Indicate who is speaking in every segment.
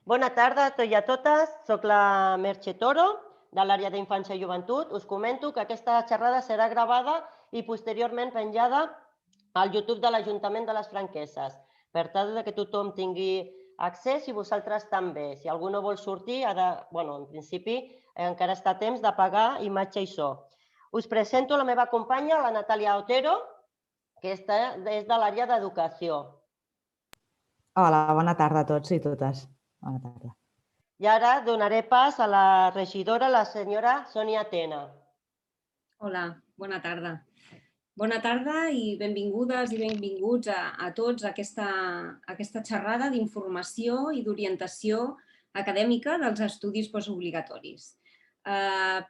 Speaker 1: Bona tarda a tots i a totes. Soc la Merche Toro, de l'àrea d'Infància i Joventut. Us comento que aquesta xerrada serà gravada i posteriorment penjada al YouTube de l'Ajuntament de les Franqueses, per tal que tothom tingui accés i vosaltres també. Si algú no vol sortir, en principi encara està a temps de pagar imatge i so. Us presento la meva companya, la Natàlia Otero, que és de l'àrea d'Educació.
Speaker 2: Hola, bona tarda a tots i totes. Bona tarda.
Speaker 1: I ara donaré pas a la regidora, la senyora Sònia Tena.
Speaker 3: Hola, bona tarda. Bona tarda i benvingudes i benvinguts a tots a aquesta xerrada d'informació i d'orientació acadèmica dels estudis postobligatoris.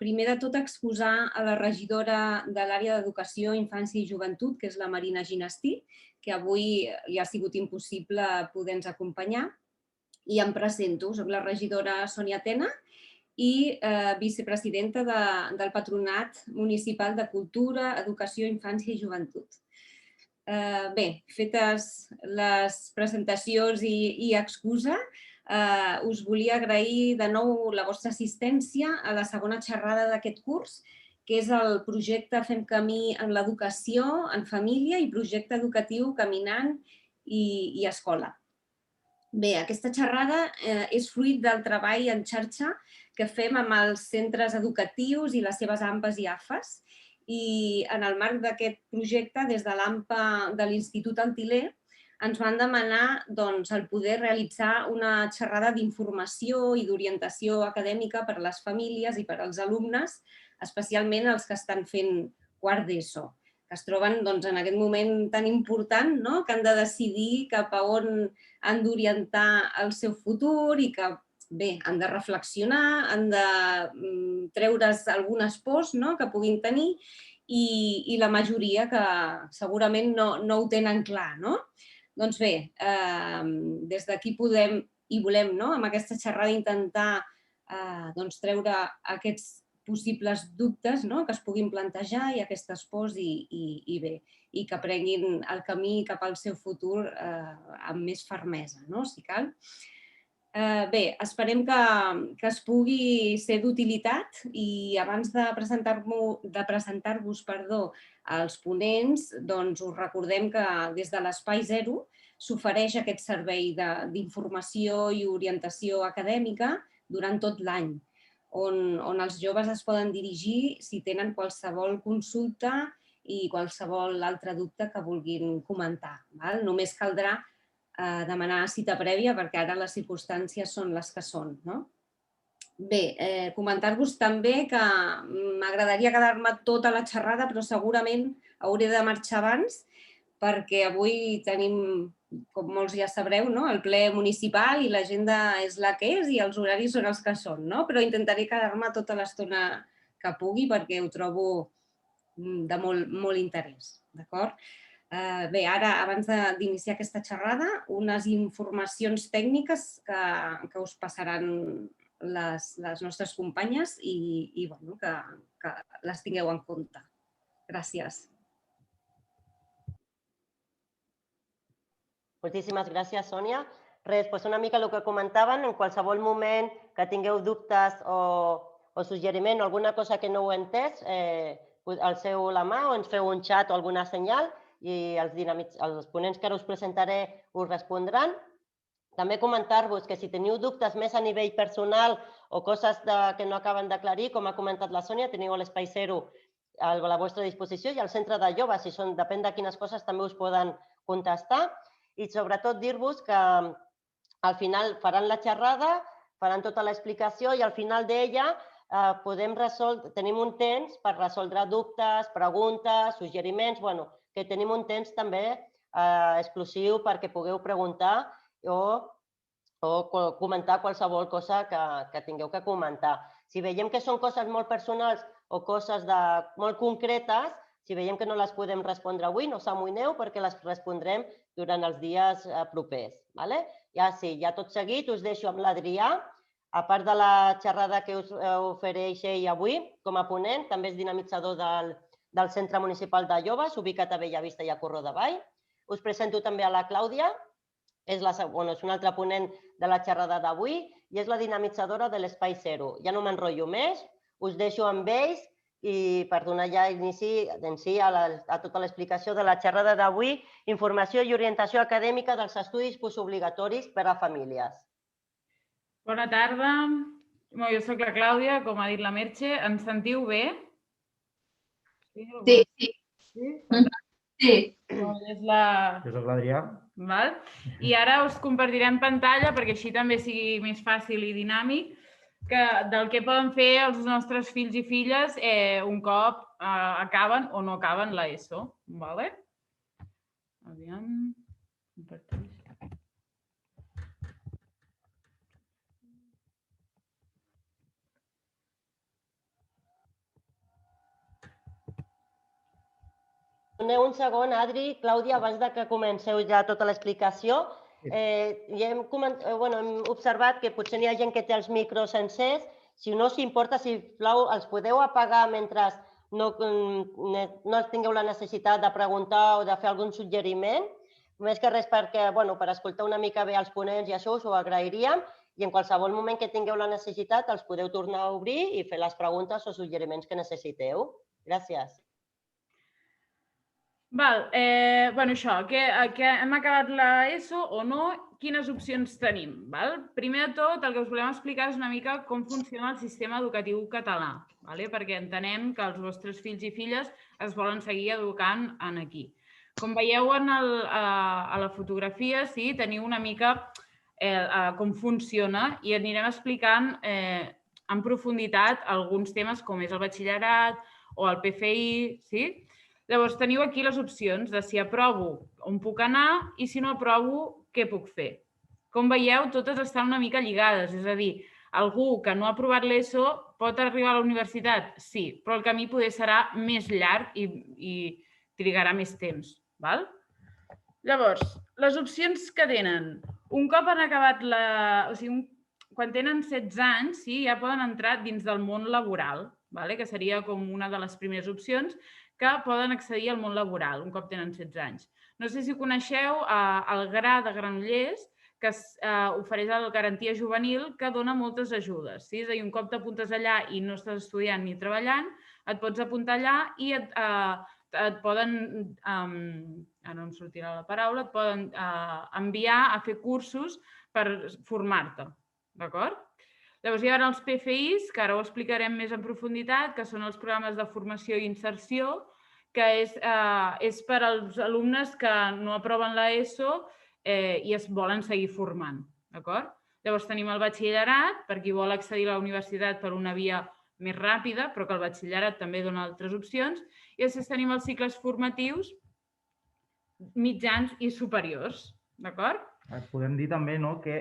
Speaker 3: Primer de tot, exposar a la regidora de l'àrea d'Educació, Infància i Joventut, que és la Marina Ginestí, que avui li ha sigut impossible poder-nos acompanyar. I em presento, soc la regidora Sònia Tena i vicepresidenta del Patronat Municipal de Cultura, Educació, Infància i Joventut. Bé, fetes les presentacions i excusa, us volia agrair de nou la vostra assistència a la segona xerrada d'aquest curs, que és el projecte Fem Camí en l'Educació, en Família i projecte educatiu Caminant i Escola. Bé, aquesta xerrada és fruit del treball en xarxa que fem amb els centres educatius i les seves AMPAs i AFAs. I en el marc d'aquest projecte, des de l'AMPA de l'Institut Antiler, ens van demanar el poder realitzar una xerrada d'informació i d'orientació acadèmica per a les famílies i per als alumnes, especialment els que estan fent quart d'ESO, que es troben en aquest moment tan important, que han de decidir cap a on han d'orientar el seu futur i que, bé, han de reflexionar, han de treure's algunes pors que puguin tenir i la majoria que segurament no ho tenen clar. Doncs bé, des d'aquí podem i volem, amb aquesta xerrada, intentar treure aquests possibles dubtes que es puguin plantejar i aquestes pors i que prenguin el camí cap al seu futur amb més fermesa, si cal. Bé, esperem que es pugui ser d'utilitat i abans de presentar-vos als ponents, us recordem que des de l'Espai Zero s'ofereix aquest servei d'informació i orientació acadèmica durant tot l'any, on els joves es poden dirigir si tenen qualsevol consulta i qualsevol altre dubte que vulguin comentar. Només caldrà demanar cita prèvia perquè ara les circumstàncies són les que són. Bé, comentar-vos també que m'agradaria quedar-me tota la xerrada, però segurament hauré de marxar abans perquè avui tenim, com molts ja sabreu, el ple municipal i l'agenda és la que és i els horaris són els que són, però intentaré quedar-me tota l'estona que pugui perquè ho trobo de molt interès. D'acord? Bé, ara, abans d'iniciar aquesta xerrada, unes informacions tècniques que us passaran les nostres companyes i que les tingueu en compte. Gràcies.
Speaker 1: Moltíssimes gràcies, Sònia. Res, una mica el que comentaven, en qualsevol moment que tingueu dubtes o suggeriment o alguna cosa que no heu entès, alceu la mà o ens feu un xat o alguna senyal i els ponents que ara us presentaré us respondran. També comentar-vos que si teniu dubtes més a nivell personal o coses que no acaben d'aclarir, com ha comentat la Sònia, teniu l'Espai Zero a la vostra disposició i el centre de joves, depèn de quines coses també us poden contestar. I sobretot dir-vos que al final faran la xerrada, faran tota l'explicació i al final d'ella tenim un temps per resoldre dubtes, preguntes, suggeriments, que tenim un temps també exclusiu perquè pugueu preguntar o comentar qualsevol cosa que tingueu que comentar. Si veiem que són coses molt personals o coses molt concretes, si veiem que no les podem respondre avui, no s'amoïneu perquè les respondrem durant els dies propers. Ja tot seguit us deixo amb l'Adrià. A part de la xerrada que us ofereix ell avui com a ponent, també és dinamitzador del Centre Municipal de Joves, ubicat a Bellavista i a Corró de Vall. Us presento també a la Clàudia, és un altre ponent de la xerrada d'avui i és la dinamitzadora de l'Espai Zero. Ja no m'enrotllo més, us deixo amb ells i per donar ja inici a tota l'explicació de la xerrada d'avui, informació i orientació acadèmica dels estudis postobligatoris per a famílies.
Speaker 4: Bona tarda. Jo soc la Clàudia, com ha dit la Merche. Ens sentiu bé?
Speaker 5: Sí. Sí.
Speaker 4: És la...
Speaker 6: Jo soc l'Adrià.
Speaker 4: I ara us compartirem pantalla perquè així també sigui més fàcil i dinàmic del que poden fer els nostres fills i filles un cop acaben o no acaben l'ESO. Aviam... Comparteix.
Speaker 1: Doneu un segon, Adri, Clàudia, abans que comenceu ja tota l'explicació. Hem observat que potser n'hi ha gent que té els micros sencers. Si no s'importa, sisplau, els podeu apagar mentre no tingueu la necessitat de preguntar o de fer algun suggeriment. Més que res perquè, per escoltar una mica bé els ponents i això us ho agrairíem. I en qualsevol moment que tingueu la necessitat els podeu tornar a obrir i fer les preguntes o suggeriments que necessiteu. Gràcies.
Speaker 4: Això, que hem acabat l'ESO o no, quines opcions tenim? Primer de tot, el que us volem explicar és una mica com funciona el sistema educatiu català, perquè entenem que els vostres fills i filles es volen seguir educant aquí. Com veieu a la fotografia, teniu una mica com funciona i anirem explicant en profunditat alguns temes com és el batxillerat o el PFI, Llavors, teniu aquí les opcions de si aprovo on puc anar i si no aprovo, què puc fer. Com veieu, totes estan una mica lligades, és a dir, algú que no ha aprovat l'ESO pot arribar a la universitat? Sí, però el camí poder serà més llarg i trigarà més temps. Llavors, les opcions que tenen. Un cop han acabat quan tenen 16 anys, ja poden entrar dins del món laboral, que seria com una de les primeres opcions, que poden accedir al món laboral un cop tenen 16 anys. No sé si coneixeu el Gra de Granollers, que ofereix la garantia juvenil, que dona moltes ajudes. És a dir, un cop t'apuntes allà i no estàs estudiant ni treballant, et pots apuntar allà i et poden, ara no em sortirà la paraula, et poden enviar a fer cursos per formar-te. D'acord? Llavors hi ha els PFIs, que ara ho explicarem més en profunditat, que són els programes de formació i inserció, que és per als alumnes que no aproven l'ESO i es volen seguir formant. Llavors tenim el batxillerat, per qui vol accedir a la universitat per una via més ràpida, però que el batxillerat també dona altres opcions, i després tenim els cicles formatius mitjans i superiors.
Speaker 6: Podem dir també que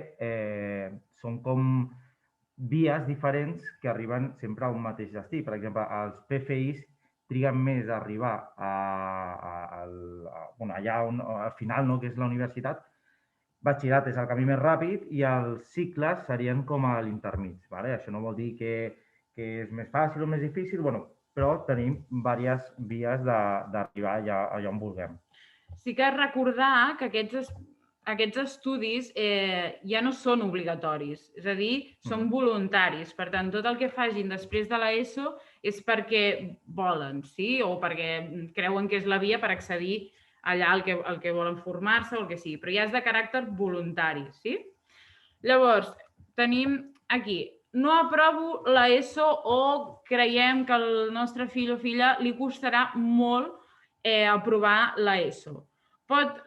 Speaker 6: són com vies diferents que arriben sempre a un mateix destí. Per exemple, els PFIs triguen més a arribar allà al final, que és la universitat. Batxillerat és el camí més ràpid i els cicles serien com a l'intermig. Això no vol dir que és més fàcil o més difícil, però tenim diverses vies d'arribar allà on vulguem.
Speaker 4: Sí que recordar que aquests estudis ja no són obligatoris, és a dir, són voluntaris. Per tant, tot el que facin després de l'ESO és perquè volen, o perquè creuen que és la via per accedir allà al que volen formar-se o el que sigui, però ja és de caràcter voluntari. Llavors, tenim aquí, no aprovo l'ESO o creiem que al nostre fill o filla li costarà molt aprovar l'ESO.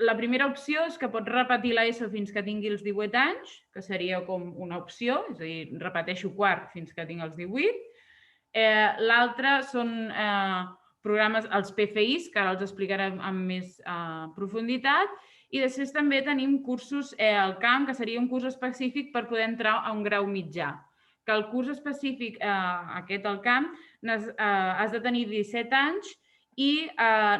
Speaker 4: La primera opció és que pot repetir l'ESO fins que tingui els 18 anys, que seria com una opció, és a dir, repeteixo quart fins que tingui els 18. L'altra són programes, els PFIs, que ara els explicarem amb més profunditat, i després també tenim cursos al camp, que seria un curs específic per poder entrar a un grau mitjà. Que el curs específic, aquest al camp, has de tenir 17 anys i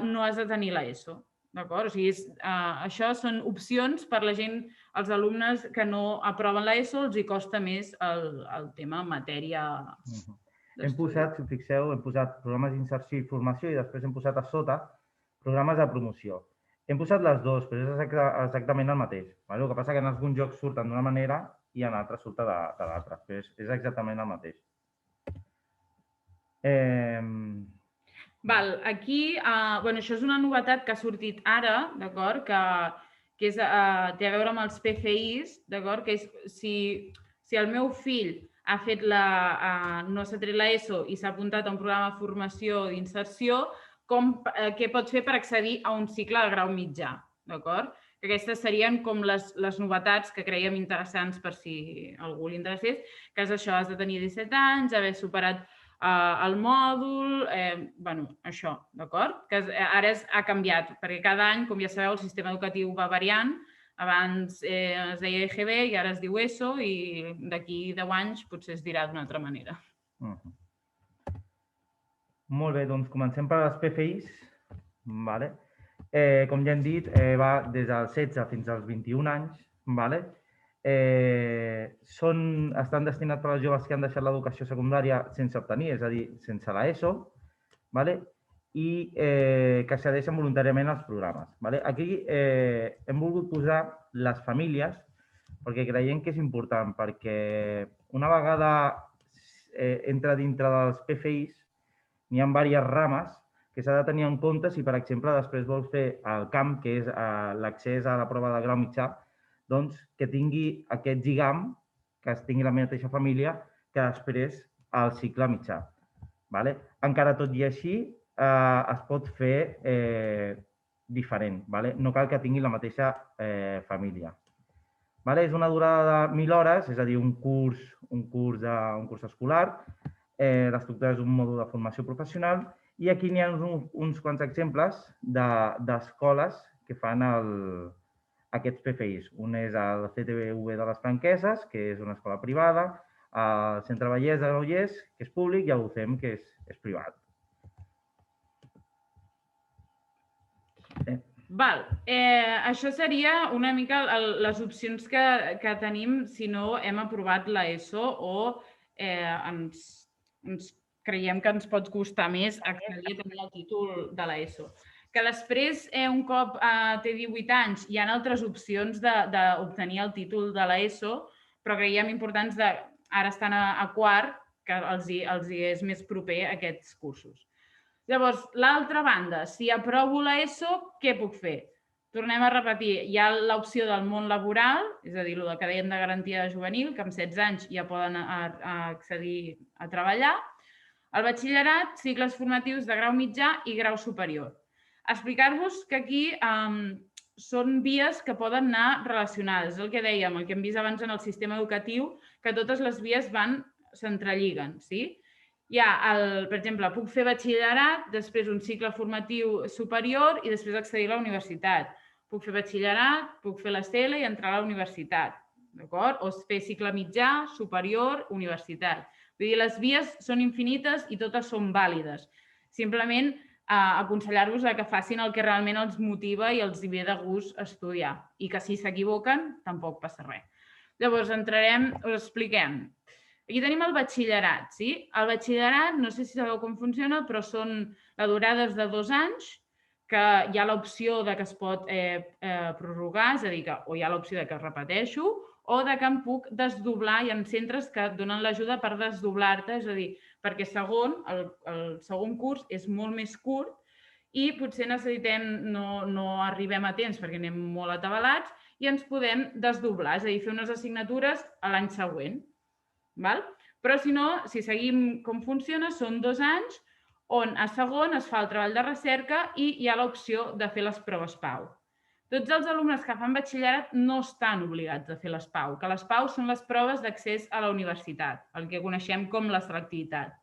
Speaker 4: no has de tenir l'ESO. D'acord? O sigui, això són opcions per la gent, els alumnes que no aproven l'ESO, els hi costa més el tema matèria d'estudi.
Speaker 6: Hem posat, si fixeu, hem posat programes d'inserció i formació i després hem posat a sota programes de promoció. Hem posat les dues, però és exactament el mateix. El que passa que en alguns jocs surten d'una manera i en altres surten de l'altra, però és exactament el mateix.
Speaker 4: Aquí, això és una novetat que ha sortit ara, d'acord? Que té a veure amb els PFIs, d'acord? Que és si el meu fill ha fet no s'ha tret l'ESO i s'ha apuntat a un programa de formació o d'inserció, què pot fer per accedir a un cicle de grau mitjà, d'acord? Aquestes serien com les novetats que creiem interessants per si algú li interessés, que és això, has de tenir 17 anys, haver superat el mòdul, això, d'acord? Que ara ha canviat, perquè cada any, com ja sabeu, el sistema educatiu va variant. Abans es deia EGB i ara es diu ESO i d'aquí 10 anys potser es dirà d'una altra manera.
Speaker 6: Molt bé, doncs comencem per les PFIs. Com ja hem dit, va des dels 16 fins als 21 anys. Estan destinats per als joves que han deixat l'educació secundària sense obtenir, és a dir, sense l'ESO, i que accedeixen voluntàriament als programes. Aquí hem volgut posar les famílies perquè creiem que és important, perquè una vegada entra dintre dels PFIs n'hi ha diverses rames que s'ha de tenir en compte si, per exemple, després vols fer el camp, que és l'accés a la prova de grau mitjà, doncs que tingui aquest lligam, que es tingui la mateixa família, que després al cicle mitjà. Encara tot i així, es pot fer diferent. No cal que tingui la mateixa família. És una durada de 1.000 hores, és a dir, un curs escolar. L'estructura és un mòdul de formació professional i aquí n'hi ha uns quants exemples d'escoles que fan aquests PFIs. Un és el CTV de les Franqueses, que és una escola privada, el Centre Vallès de Granollers, que és públic, i el UCEM, que és privat.
Speaker 4: Això seria una mica les opcions que tenim si no hem aprovat l'ESO o ens creiem que ens pot costar més accedir a tenir el títol de l'ESO. Que després, un cop té 18 anys, hi ha altres opcions d'obtenir el títol de l'ESO, però creiem importants ara estan a quart, que els és més proper a aquests cursos. Llavors, l'altra banda, si aprovo l'ESO, què puc fer? Tornem a repetir, hi ha l'opció del món laboral, és a dir, el que dèiem de garantia juvenil, que amb 16 anys ja poden accedir a treballar. El batxillerat, cicles formatius de grau mitjà i grau superior. Explicar-vos que aquí són vies que poden anar relacionades. És el que dèiem, el que hem vist abans en el sistema educatiu, que totes les vies s'entrelliguen. Hi ha, per exemple, puc fer batxillerat, després un cicle formatiu superior i després accedir a la universitat. Puc fer batxillerat, puc fer l'ESTELA i entrar a la universitat. O fer cicle mitjà, superior, universitat. Vull dir, les vies són infinites i totes són vàlides. Simplement aconsellar-vos que facin el que realment els motiva i els ve de gust estudiar i que si s'equivoquen tampoc passa res. Llavors, us expliquem. Aquí tenim el batxillerat. El batxillerat, no sé si sabeu com funciona, però la durada és de 2 anys, que hi ha l'opció que es pot prorrogar, és a dir, o hi ha l'opció que repeteixo, o que em puc desdoblar. Hi ha centres que donen l'ajuda per desdoblar-te, és a dir, perquè el segon curs és molt més curt i potser no arribem a temps perquè anem molt atabalats i ens podem desdoblar, és a dir, fer unes assignatures l'any següent. Però si no, si seguim com funciona, són 2 anys on a segon es fa el treball de recerca i hi ha l'opció de fer les proves PAU. Tots els alumnes que fan batxillerat no estan obligats a fer les PAU, que les PAU són les proves d'accés a la universitat, el que coneixem com la selectivitat.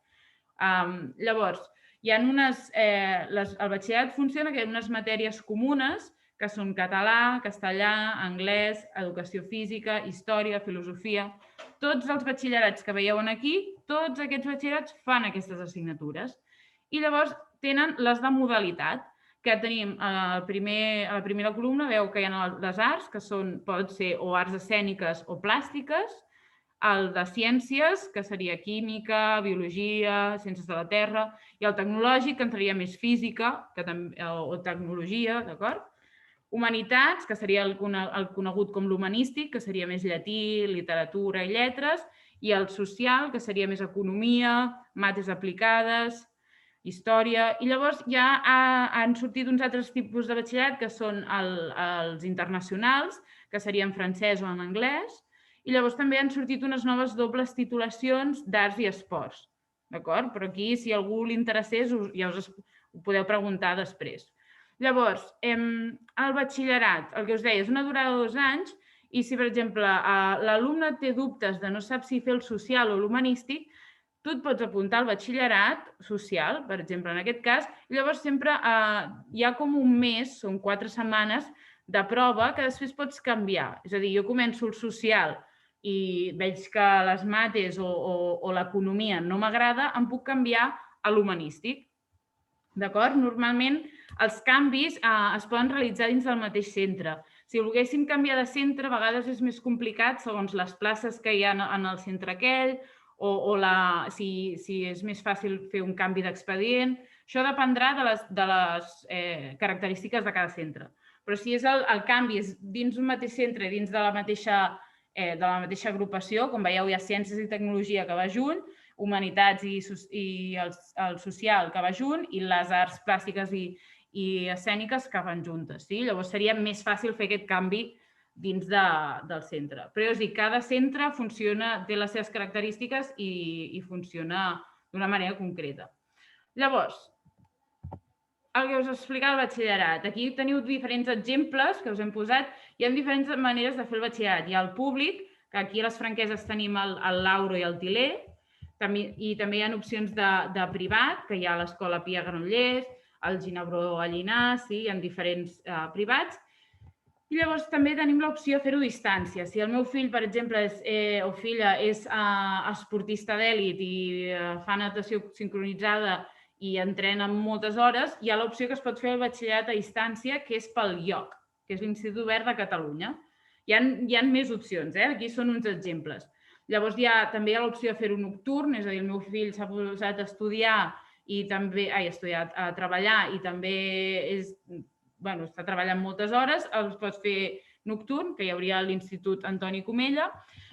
Speaker 4: Llavors, el batxillerat funciona que hi ha unes matèries comunes que són català, castellà, anglès, educació física, història, filosofia. Tots els batxillerats que veieu aquí, tots aquests batxillerats fan aquestes assignatures. I llavors tenen les de modalitat, que tenim a la primera columna, veu que hi ha les arts, que poden ser o arts escèniques o plàstiques, el de ciències, que seria química, biologia, ciències de la terra, i el tecnològic, que entraria més física o tecnologia, d'acord? Humanitats, que seria el conegut com l'humanístic, que seria més llatí, literatura i lletres, i el social, que seria més economia, mates aplicades, història. I llavors ja han sortit uns altres tipus de batxillerat, que són els internacionals, que serien francès o en anglès, i llavors també han sortit unes noves dobles titulacions d'arts i esports. D'acord? Però aquí, si a algú li interessés, ja us ho podeu preguntar després. Llavors, el batxillerat, el que us deia, és una durada de 2 anys i si, per exemple, l'alumne té dubtes de no sap si fer el social o l'humanístic, tu et pots apuntar al batxillerat social, per exemple, en aquest cas, i llavors sempre hi ha com un mes, són 4 setmanes, de prova que després pots canviar. És a dir, jo començo el social i veig que les mates o l'economia no m'agrada, em puc canviar a l'humanístic. D'acord? Normalment els canvis es poden realitzar dins del mateix centre. Si volguéssim canviar de centre, a vegades és més complicat segons les places que hi ha en el centre aquell o si és més fàcil fer un canvi d'expedient. Això dependrà de les característiques de cada centre. Però si el canvi és dins un mateix centre, dins de la mateixa agrupació, com veieu, hi ha Ciències i Tecnologia que va junt, Humanitats i el Social que va junt i les Arts Plàstiques i Escèniques que van juntes. Llavors seria més fàcil fer aquest canvi dins del centre. Però és a dir, cada centre té les seves característiques i funciona d'una manera concreta. Llavors, el que us explicava el batxillerat. Aquí teniu diferents exemples que us hem posat. Hi ha diferents maneres de fer el batxillerat. Hi ha el públic, que aquí a les Franqueses tenim el Lauro i el Til·ler, i també hi ha opcions de privat, que hi ha l'Escola Pia Granollers, el Ginebró a Llinars, hi ha diferents privats. I llavors també tenim l'opció de fer-ho a distància. Si el meu fill, per exemple, o filla és esportista d'èlit i fa natació sincronitzada i entrena moltes hores, hi ha l'opció que es pot fer el batxillerat a distància, que és pel IOC, que és l'Institut Obert de Catalunya. Hi ha més opcions, aquí són uns exemples. Llavors també hi ha l'opció de fer-ho nocturn, és a dir, el meu fill s'ha posat a estudiar i també a treballar i també està treballant moltes hores, els pots fer nocturn, que hi hauria a l'Institut Antoni Comella.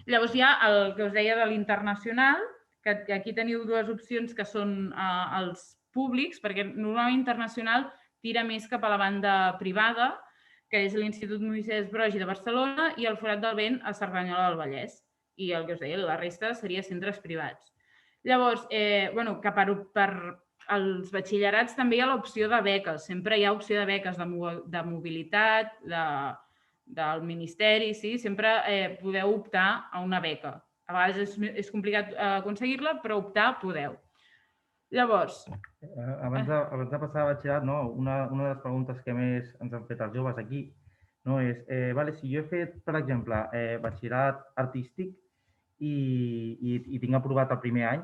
Speaker 4: Llavors hi ha el que us deia de l'internacional, que aquí teniu 2 opcions que són els públics, perquè normalment internacional tira més cap a la banda privada, que és l'Institut Moisès Broggi de Barcelona i el Forat del Vent a Cerdanyola del Vallès. I el que us deia, la resta seria centres privats. Llavors, que per als batxillerats també hi ha l'opció de beques. Sempre hi ha opció de beques de mobilitat, del Ministeri, sempre podeu optar a una beca. A vegades és complicat aconseguir-la, però optar podeu. Llavors...
Speaker 6: Abans de passar a batxillerat, una de les preguntes que més ens han fet els joves aquí és, si jo he fet, per exemple, batxillerat artístic i tinc aprovat el primer any,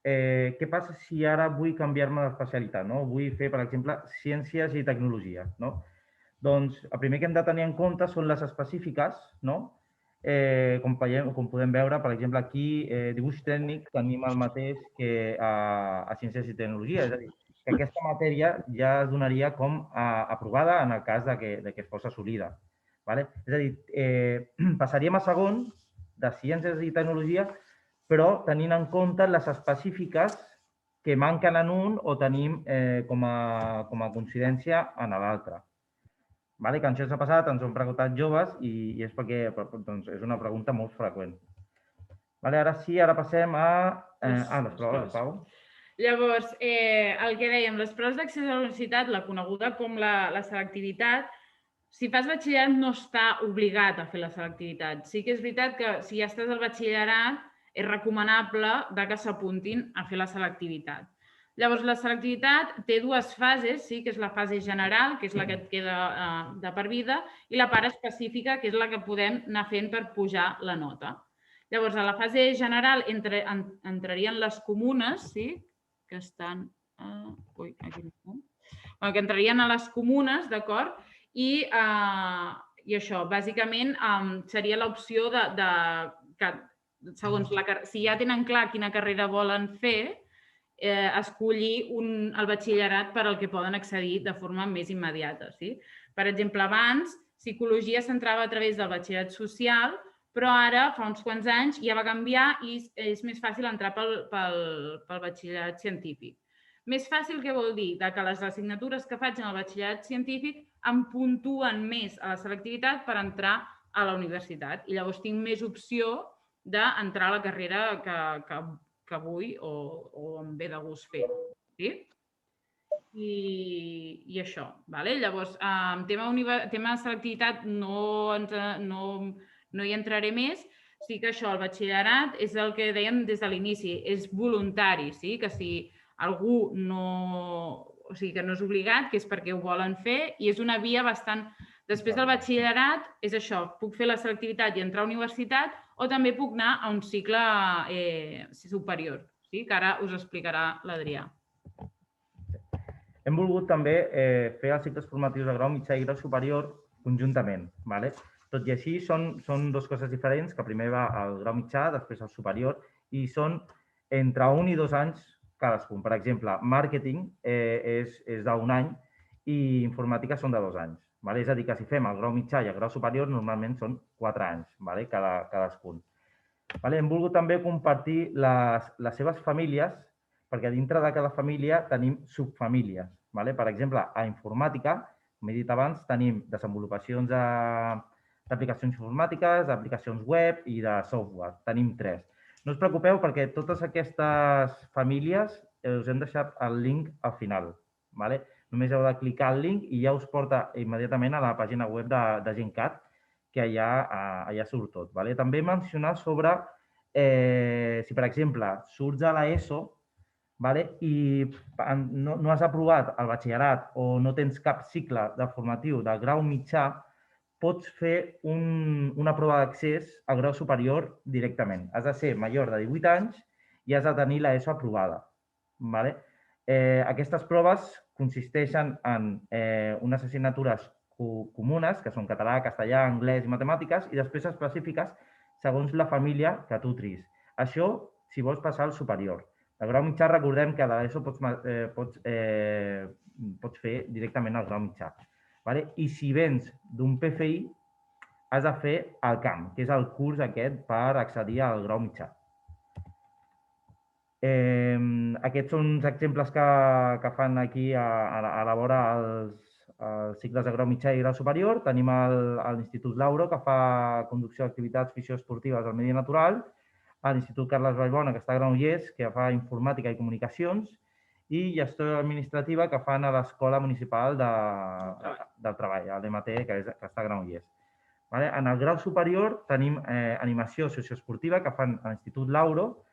Speaker 6: què passa si ara vull canviar-me d'especialitat? Vull fer, per exemple, Ciències i Tecnologia. Doncs el primer que hem de tenir en compte són les específiques, com podem veure, per exemple, aquí, dibuix tècnic, tenim el mateix que a Ciències i Tecnologia. És a dir, que aquesta matèria ja es donaria com aprovada en el cas que es fos assolida. És a dir, passaríem a segon de Ciències i Tecnologia, però tenint en compte les específiques que manquen en un o tenim com a coincidència en l'altre. Que això s'ha passat, ens ho han preguntat joves i és perquè és una pregunta molt freqüent. Ara sí, ara passem a les proves, Pau.
Speaker 4: Llavors, el que dèiem, les proves d'accés a la universitat, la coneguda com la selectivitat, si fas batxillerat no està obligat a fer la selectivitat. Sí que és veritat que si ja estàs al batxillerat és recomanable que s'apuntin a fer la selectivitat. Llavors, la selectivitat té 2 fases, que és la fase general, que és la que et queda de per vida, i la part específica, que és la que podem anar fent per pujar la nota. Llavors, a la fase general entrarien les comunes, que estan... Ui, aquí no. Que entrarien a les comunes, d'acord? I això, bàsicament, seria l'opció de, segons si ja tenen clar quina carrera volen fer, escollir el batxillerat per al que poden accedir de forma més immediata. Per exemple, abans, psicologia s'entrava a través del batxillerat social, però ara, fa uns quants anys, ja va canviar i és més fàcil entrar pel batxillerat científic. Més fàcil què vol dir? Que les assignatures que faig en el batxillerat científic em puntuen més a la selectivitat per entrar a la universitat i llavors tinc més opció d'entrar a la carrera que vull o em ve de gust fer. Sí? I això. Llavors, en tema de selectivitat no hi entraré més. Sí que això, el batxillerat, és el que dèiem des de l'inici, és voluntari, sí? Que si algú no... O sigui, que no és obligat, que és perquè ho volen fer i és una via bastant... Després del batxillerat, és això, puc fer la selectivitat i entrar a universitat o també puc anar a un cicle superior, sí? Que ara us explicarà l'Adrià.
Speaker 6: Hem volgut també fer els cicles formatius de grau mitjà i grau superior conjuntament. Tot i així, són dues coses diferents, que primer va al grau mitjà, després al superior, i són entre 1 i 2 anys cadascun. Per exemple, màrqueting és d'un any i informàtica són de 2 anys. És a dir, que si fem el grau mitjà i el grau superior, normalment són 4 anys cadascun. Hem volgut també compartir les seves famílies, perquè dintre de cada família tenim subfamílies. Per exemple, a informàtica, com he dit abans, tenim desenvolupacions d'aplicacions informàtiques, d'aplicacions web i de software. Tenim 3. No us preocupeu perquè totes aquestes famílies us hem deixat el link al final. Només heu de clicar el link i ja us porta immediatament a la pàgina web de GenCat, que allà surt tot. També mencionar sobre si, per exemple, surts a l'ESO i no has aprovat el batxillerat o no tens cap cicle formatiu de grau mitjà, pots fer una prova d'accés al grau superior directament. Has de ser major de 18 anys i has de tenir l'ESO aprovada. Aquestes proves consisteixen en unes assignatures comunes, que són català, castellà, anglès i matemàtiques, i després específiques segons la família que tu tris. Això si vols passar al superior. El grau mitjà, recordem que a l'ESO pots fer directament el grau mitjà. I si vens d'un PFI, has de fer el CAM, que és el curs aquest per accedir al grau mitjà. Aquests són uns exemples que fan aquí a la vora els cicles de grau mitjà i grau superior. Tenim l'Institut Lauro, que fa conducció d'activitats fisioesportives al medi natural, a l'Institut Carles Vallbona, que està a Granollers, que fa informàtica i comunicacions, i gestió administrativa, que fan a l'Escola Municipal del Treball, a l'EMT, que està a Granollers. En el grau superior tenim animació socioesportiva, que fan a l'Institut Lauro,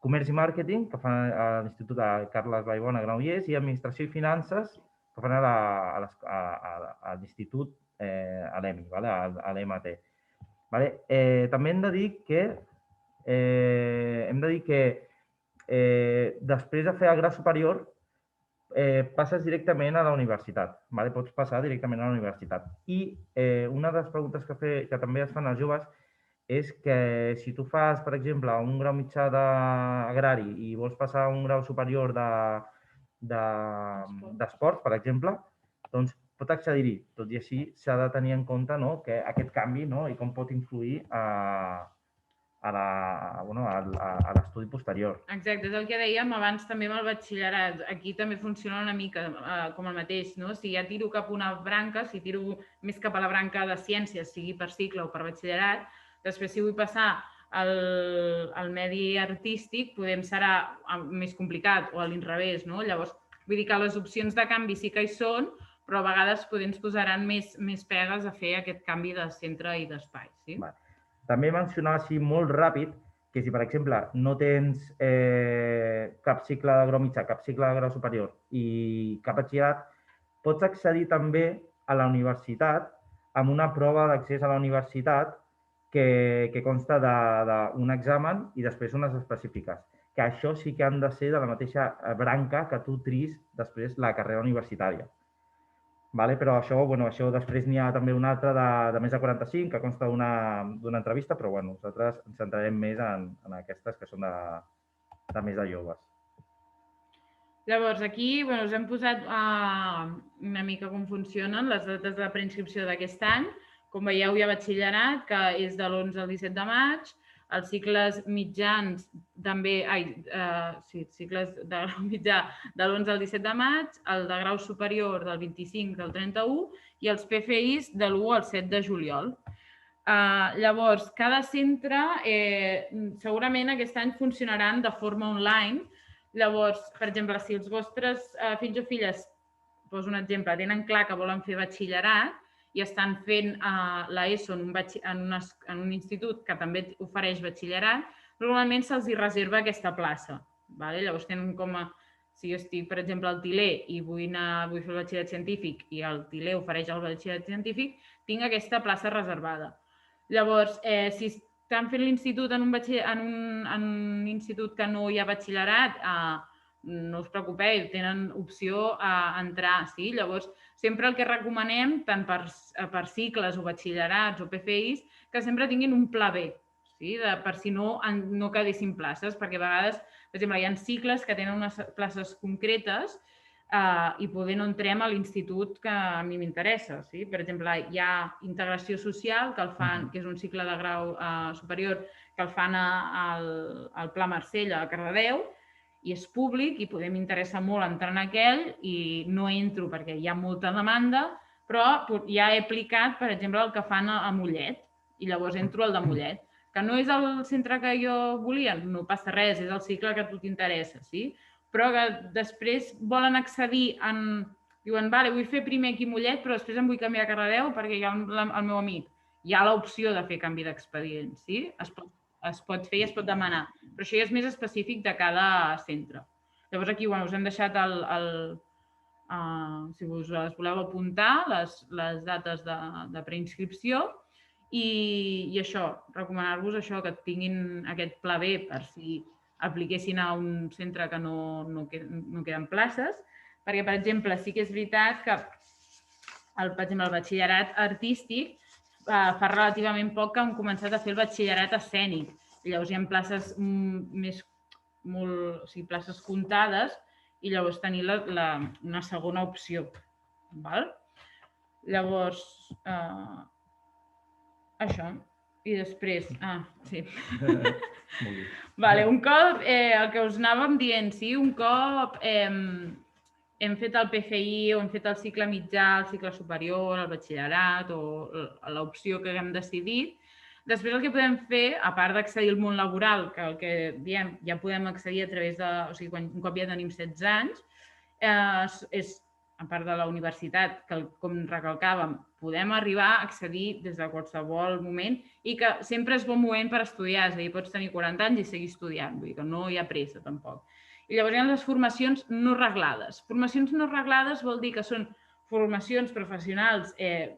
Speaker 6: comerç i màrqueting, que fan a l'Institut Carles Vallbona, a Granollers, i administració i finances, que fan a l'Institut a l'EMI, a l'EMT. També hem de dir que després de fer el grau superior passes directament a la universitat. Pots passar directament a la universitat. I una de les preguntes que també es fan als joves és que si tu fas, per exemple, un grau mitjà d'agrari i vols passar a un grau superior d'esport, per exemple, doncs pot accedir-hi. Tot i així, s'ha de tenir en compte que aquest canvi i com pot influir a l'estudi posterior.
Speaker 4: Exacte, és el que dèiem abans també amb el batxillerat. Aquí també funciona una mica com el mateix. Si ja tiro cap a una branca, si tiro més cap a la branca de ciències, sigui per cicle o per batxillerat, després si vull passar al medi artístic, serà més complicat o a l'inrevés. Llavors, vull dir que les opcions de canvi sí que hi són, però a vegades ens posaran més pegues a fer aquest canvi de centre i d'espai.
Speaker 6: També mencionar així molt ràpid que si, per exemple, no tens cap cicle de grau mitjà, cap cicle de grau superior i cap batxillerat, pots accedir també a la universitat amb una prova d'accés a la universitat que consta d'un examen i després unes específiques. Que això sí que han de ser de la mateixa branca que tu tris després la carrera universitària. Però això després n'hi ha també una altra de més de 45 que consta d'una entrevista, però nosaltres ens centrarem més en aquestes que són de més de joves.
Speaker 4: Llavors, aquí us hem posat una mica com funcionen les dates de preinscripció d'aquest any. Com veieu, hi ha batxillerat, que és de l'11 al 17 de maig, els cicles mitjans també, cicles de grau mitjà de l'11 al 17 de maig, el de grau superior del 25 al 31 i els PFIs de l'1 al 7 de juliol. Llavors, cada centre segurament aquest any funcionaran de forma online. Llavors, per exemple, si els vostres fills o filles, poso un exemple, tenen clar que volen fer batxillerat i estan fent l'ESO en un institut que també ofereix batxillerat, normalment se'ls reserva aquesta plaça. Llavors tenen com a, si jo estic, per exemple, al Til·ler i vull fer el batxillerat científic i el Til·ler ofereix el batxillerat científic, tinc aquesta plaça reservada. Llavors, si estan fent l'institut en un institut que no hi ha batxillerat, no us preocupeu, tenen opció a entrar. Llavors, sempre el que recomanem, tant per cicles o batxillerats o PFIs, que sempre tinguin un pla B, per si no quedessin places, perquè a vegades, per exemple, hi ha cicles que tenen unes places concretes i poder no entrem a l'institut que a mi m'interessa. Per exemple, hi ha integració social, que és un cicle de grau superior, que el fan al Pla Marsella a Cardedeu, i és públic i m'interessa molt entrar en aquell i no entro perquè hi ha molta demanda, però ja he aplicat, per exemple, el que fan a Mollet i llavors entro al de Mollet. Que no és el centre que jo volia, no passa res, és el cicle que a tu t'interessa, però que després volen accedir diuen, vull fer primer aquí a Mollet, però després em vull canviar a Cardedeu perquè hi ha el meu amic. Hi ha l'opció de fer canvi d'expedient, es pot fer i es pot demanar, però això ja és més específic de cada centre. Llavors aquí us hem deixat, si us les voleu apuntar, les dates de preinscripció i això, recomanar-vos això, que tinguin aquest pla B per si apliquessin a un centre que no queden places, perquè, per exemple, sí que és veritat que el batxillerat artístic fa relativament poc que han començat a fer el batxillerat escènic. Llavors hi ha places places comptades i llavors tenir una segona opció. Llavors, això. I després, un cop, el que us anàvem dient, un cop hem fet el PFI o hem fet el cicle mitjà, el cicle superior, el batxillerat o l'opció que haguem decidit, després el que podem fer, a part d'accedir al món laboral, que el que diem ja podem accedir a través de... O sigui, un cop ja tenim 16 anys, és, a part de la universitat, que com recalcàvem, podem arribar a accedir des de qualsevol moment i que sempre és bon moment per estudiar, és a dir, pots tenir 40 anys i seguir estudiant, vull dir que no hi ha pressa tampoc. I llavors hi ha les formacions no reglades. Formacions no reglades vol dir que són formacions professionals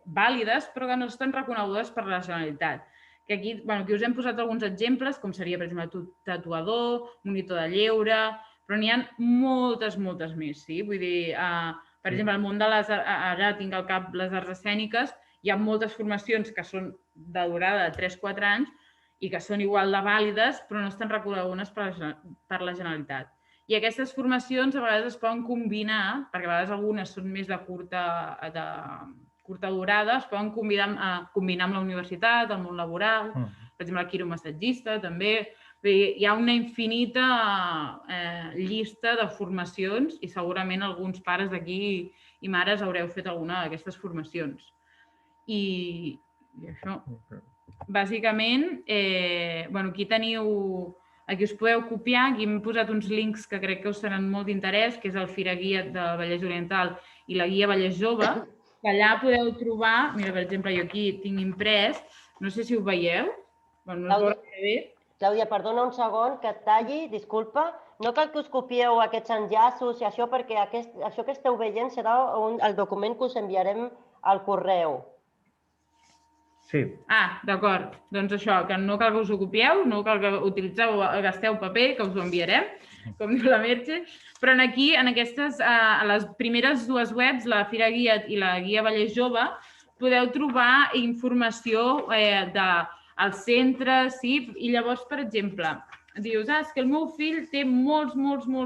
Speaker 4: vàlides però que no estan reconegudes per la Generalitat. Que aquí us hem posat alguns exemples, com seria, per exemple, tatuador, monitor de lleure, però n'hi ha moltes, moltes més. Vull dir, per exemple, al món de les... Ara tinc al cap les arts escèniques, hi ha moltes formacions que són de durada de 3-4 anys i que són igual de vàlides, però no estan reconegudes per la Generalitat. I aquestes formacions a vegades es poden combinar, perquè a vegades algunes són més de curta durada, es poden combinar amb la universitat, el món laboral, per exemple, el quiromassatgista també. Hi ha una infinita llista de formacions i segurament alguns pares d'aquí i mares haureu fet alguna d'aquestes formacions. I això. Bàsicament, aquí teniu... Aquí us podeu copiar, aquí hem posat uns links que crec que us seran molt d'interès, que és el Fira Guia del Vallès Oriental i la Guia Vallès Jove, que allà podeu trobar, mira, per exemple, jo aquí tinc imprès, no sé si ho veieu, no es veurà bé.
Speaker 1: Clàudia, perdona un segon que et talli, disculpa, no cal que us copieu aquests enllaços i això, perquè això que esteu veient serà el document que us enviarem al correu.
Speaker 6: Sí.
Speaker 4: D'acord. Doncs això, que no cal que us ho copieu, no cal que utilitzeu, gasteu paper, que us ho enviarem, com diu la Merche. Però aquí, en aquestes, a les primeres dues webs, la Fira Guia i la Guia Vallès Jove, podeu trobar informació dels centres, i llavors, per exemple, dius, és que el meu fill té molts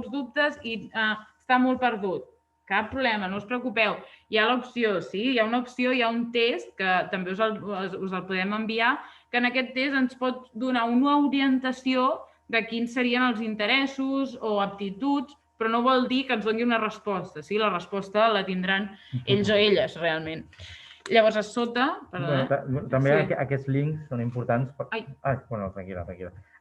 Speaker 4: dubtes i està molt perdut. Cap problema, no us preocupeu. Hi ha l'opció, sí, hi ha una opció, hi ha un test que també us el podem enviar, que en aquest test ens pot donar una orientació de quins serien els interessos o aptituds, però no vol dir que ens doni una resposta. Sí? La resposta la tindran ells o elles, realment. Llavors, a sota...
Speaker 6: També aquests links són importants... Tranquil·la.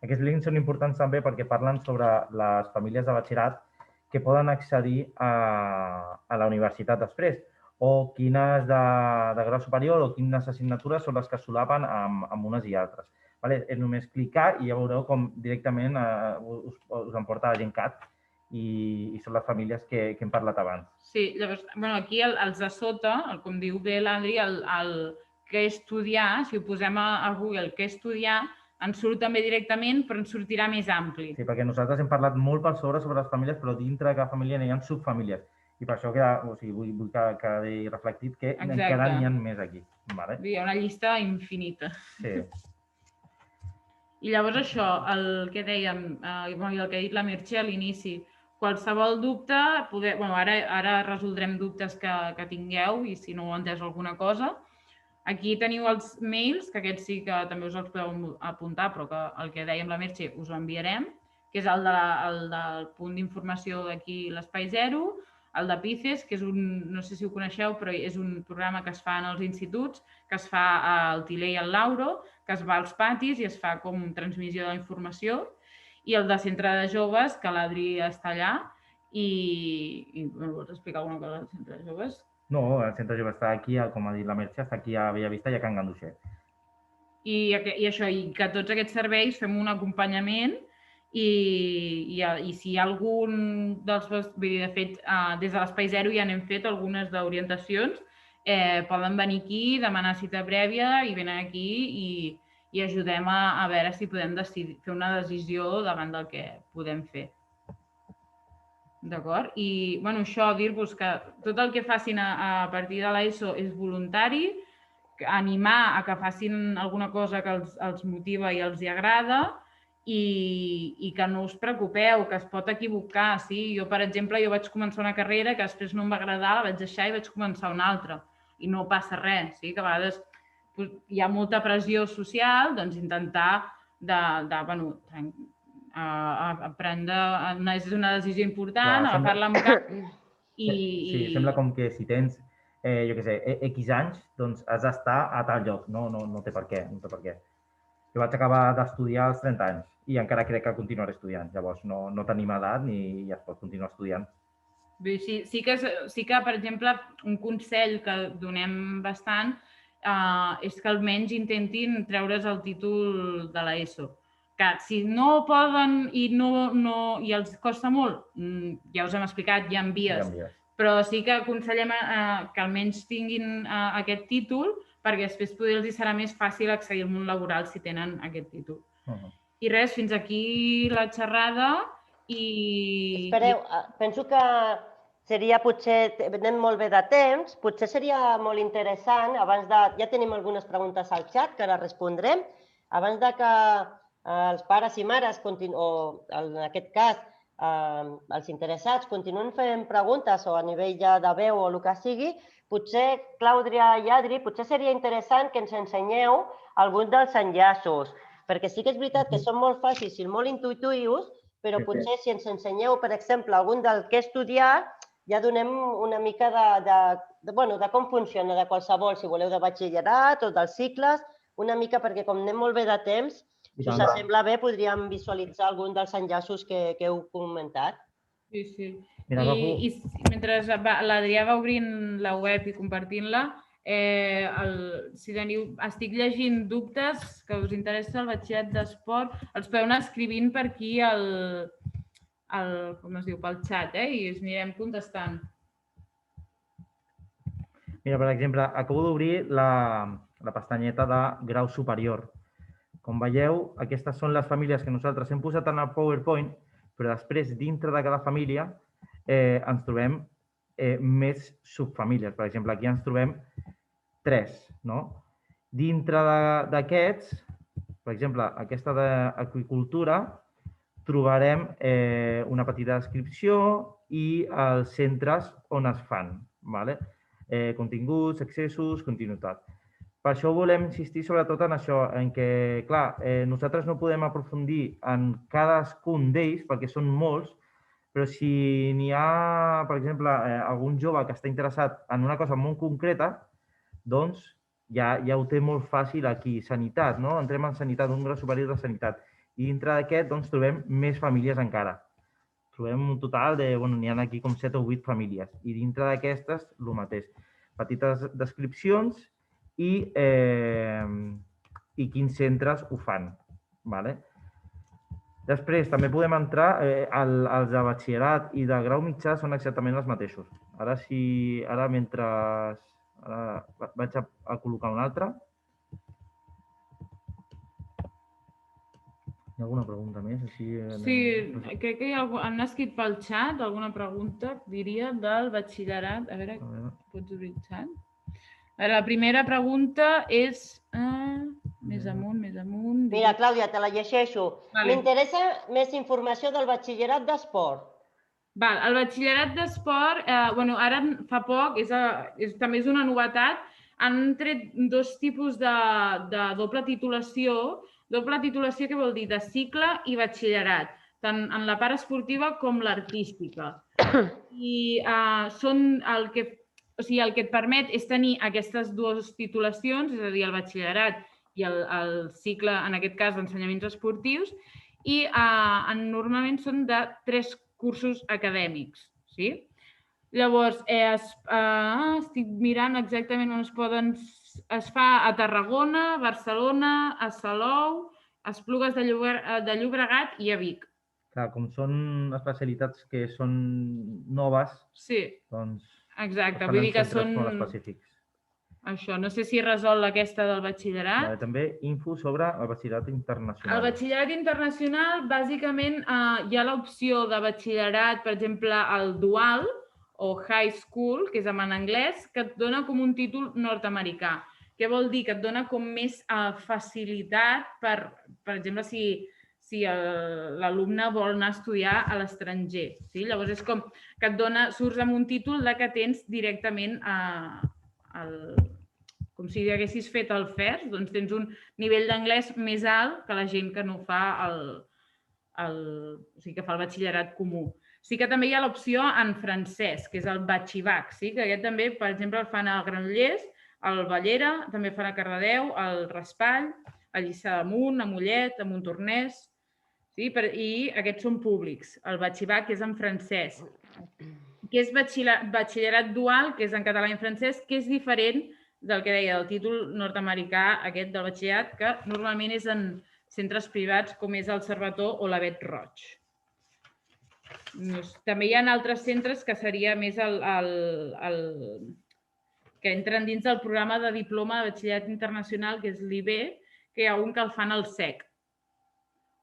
Speaker 6: Aquests links són importants també perquè parlen sobre les famílies de batxillerat que poden accedir a la universitat després, o quines de grau superior o quines assignatures són les que solapen amb unes i altres. És només clicar i ja veureu com directament us emporta a Gencat i són les famílies que hem parlat abans.
Speaker 4: Sí, llavors, aquí els de sota, com diu bé l'Adri, el què estudiar, si ho posem a Google què estudiar, ens surt també directament, però ens sortirà més ampli.
Speaker 6: Sí, perquè nosaltres hem parlat molt per sobre les famílies, però dintre de cada família hi ha subfamílies. I per això vull que quedi reflectit que encara n'hi ha més aquí.
Speaker 4: Hi ha una llista infinita.
Speaker 6: Sí.
Speaker 4: I llavors això, el que dèiem, el que ha dit la Merche a l'inici, qualsevol dubte, ara resoldrem dubtes que tingueu i si no heu entès alguna cosa. Aquí teniu els mails, que aquests sí que també us els podeu apuntar, però que el que dèiem la Merche us ho enviarem, que és el del punt d'informació d'aquí l'Espai Zero, el de PICES, que és no sé si ho coneixeu, però és un programa que es fa en els instituts, que es fa al Tiler i al Lauro, que es va als patis i es fa com transmissió de la informació, i el de centre de joves, que l'Adri està allà, i vols explicar alguna cosa del centre de joves?
Speaker 6: No, el centre de joves està aquí, com ha dit la Merche, està aquí a Bellavista i a Can Ganduixer.
Speaker 4: I això, i que tots aquests serveis fem un acompanyament i si hi ha algun dels... De fet, des de l'Espai Zero ja n'hem fet algunes d'orientacions, poden venir aquí, demanar cita prèvia i venen aquí i ajudem a veure si podem fer una decisió davant del que podem fer. D'acord? I això, dir-vos que tot el que facin a partir de l'ESO és voluntari, animar a que facin alguna cosa que els motiva i els agrada i que no us preocupeu, que es pot equivocar. Jo, per exemple, vaig començar una carrera que després no em va agradar, la vaig deixar i vaig començar una altra. I no passa res, que a vegades hi ha molta pressió social, doncs intentar aprendre, és una decisió important, agafar-la amb cap.
Speaker 6: Sí, sembla com que si tens, jo què sé, X anys, doncs has d'estar a tal lloc. No té per què. Jo vaig acabar d'estudiar als 30 anys i encara crec que continuaré estudiant. Llavors, no tenim edat ni es pot continuar estudiant.
Speaker 4: Sí que, per exemple, un consell que donem bastant és que almenys intentin treure's el títol de l'ESO. Que si no poden i els costa molt, ja us hem explicat, hi ha vies, però sí que aconsellem que almenys tinguin aquest títol perquè després potser els serà més fàcil accedir al món laboral si tenen aquest títol. I res, fins aquí la xerrada i...
Speaker 1: Espereu, penso que seria potser, anem molt bé de temps, potser seria molt interessant, ja tenim algunes preguntes al xat que ara respondrem, abans de que els pares i mares, o en aquest cas els interessats, continuen fent preguntes o a nivell de veu o el que sigui, potser, Clàudia i Adri, potser seria interessant que ens ensenyeu alguns dels enllaços, perquè sí que és veritat que són molt fàcils i molt intuitius, però potser si ens ensenyeu, per exemple, algun del que estudiar, ja donem una mica de com funciona de qualsevol, si voleu de batxillerat o dels cicles, una mica perquè com anem molt bé de temps, si us sembla bé, podríem visualitzar algun dels enllaços que heu comentat.
Speaker 4: Sí. I mentre l'Adrià va obrint la web i compartint-la, si teniu, estic llegint dubtes que us interessa el batxillerat d'esport, els podeu anar escrivint per aquí pel xat i us anirem contestant.
Speaker 6: Mira, per exemple, acabo d'obrir la pestanyeta de grau superior. Com veieu, aquestes són les famílies que nosaltres hem posat en el PowerPoint, però després, dintre de cada família, ens trobem més subfamílies. Per exemple, aquí ens trobem 3. Dintre d'aquests, per exemple, aquesta d'agricultura, trobarem una petita descripció i els centres on es fan, continguts, accessos, continuïtat. Per això volem insistir sobretot en això, en que, clar, nosaltres no podem aprofundir en cadascun d'ells perquè són molts, però si n'hi ha, per exemple, algun jove que està interessat en una cosa molt concreta, doncs ja ho té molt fàcil aquí. Sanitat, no? Entrem en sanitat, un grau superior de sanitat. I dintre d'aquest doncs, trobem més famílies encara. Trobem un total de, n'hi ha aquí com 7 o 8 famílies. I dintre d'aquestes, el mateix. Petites descripcions i quins centres ho fan. Després, també podem entrar, els de batxillerat i de grau mitjà són exactament els mateixos. Ara mentre... Ara vaig a col·locar un altre. Hi ha alguna pregunta més?
Speaker 4: Sí, crec que han escrit pel xat alguna pregunta, diria, del batxillerat. A veure, pots obrir el xat? La primera pregunta és... Més amunt.
Speaker 1: Mira, Clàudia, te la llegeixo. M'interessa més informació del batxillerat d'esport.
Speaker 4: El batxillerat d'esport, ara fa poc, també és una novetat, han tret 2 tipus de doble titulació. Doble titulació què vol dir? De cicle i batxillerat, tant en la part esportiva com l'artística. I el que et permet és tenir aquestes 2 titulacions, és a dir, el batxillerat i el cicle, en aquest cas, d'ensenyaments esportius, i normalment són de 3 cursos acadèmics. Llavors, estic mirant exactament on es poden... Es fa a Tarragona, Barcelona, a Salou, a Esplugues de Llobregat i a Vic.
Speaker 6: Clar, com són especialitats que són noves, doncs...
Speaker 4: Exacte, vull dir que són... Això, no sé si resol aquesta del batxillerat.
Speaker 6: També info sobre el batxillerat internacional.
Speaker 4: El batxillerat internacional, bàsicament, hi ha l'opció de batxillerat, per exemple, el dual o high school, que és en anglès, que et dona com un títol nord-americà. Què vol dir? Que et dona com més facilitat per exemple, si l'alumne vol anar a estudiar a l'estranger. Llavors, és com que surts amb un títol que tens directament com si haguessis fet el FERS, doncs tens un nivell d'anglès més alt que la gent que no fa que fa el batxillerat comú. Sí que també hi ha l'opció en francès, que és el batxibac, que aquest també, per exemple, el fan a Granollers, al Bellera, també fan a Cardedeu, al Raspall, a Lliçà d'Amunt, a Mollet, a Montornès, i aquests són públics. El batxibac és en francès. Que és batxillerat dual, que és en català i en francès, que és diferent del que deia, del títol nord-americà aquest del batxillerat, que normalment és en centres privats com és el Cervató o l'Avet Roig. També hi ha altres centres que seria més que entren dins del programa de diploma de batxillerat internacional, que és l'IB, que hi ha un que el fan al SEC.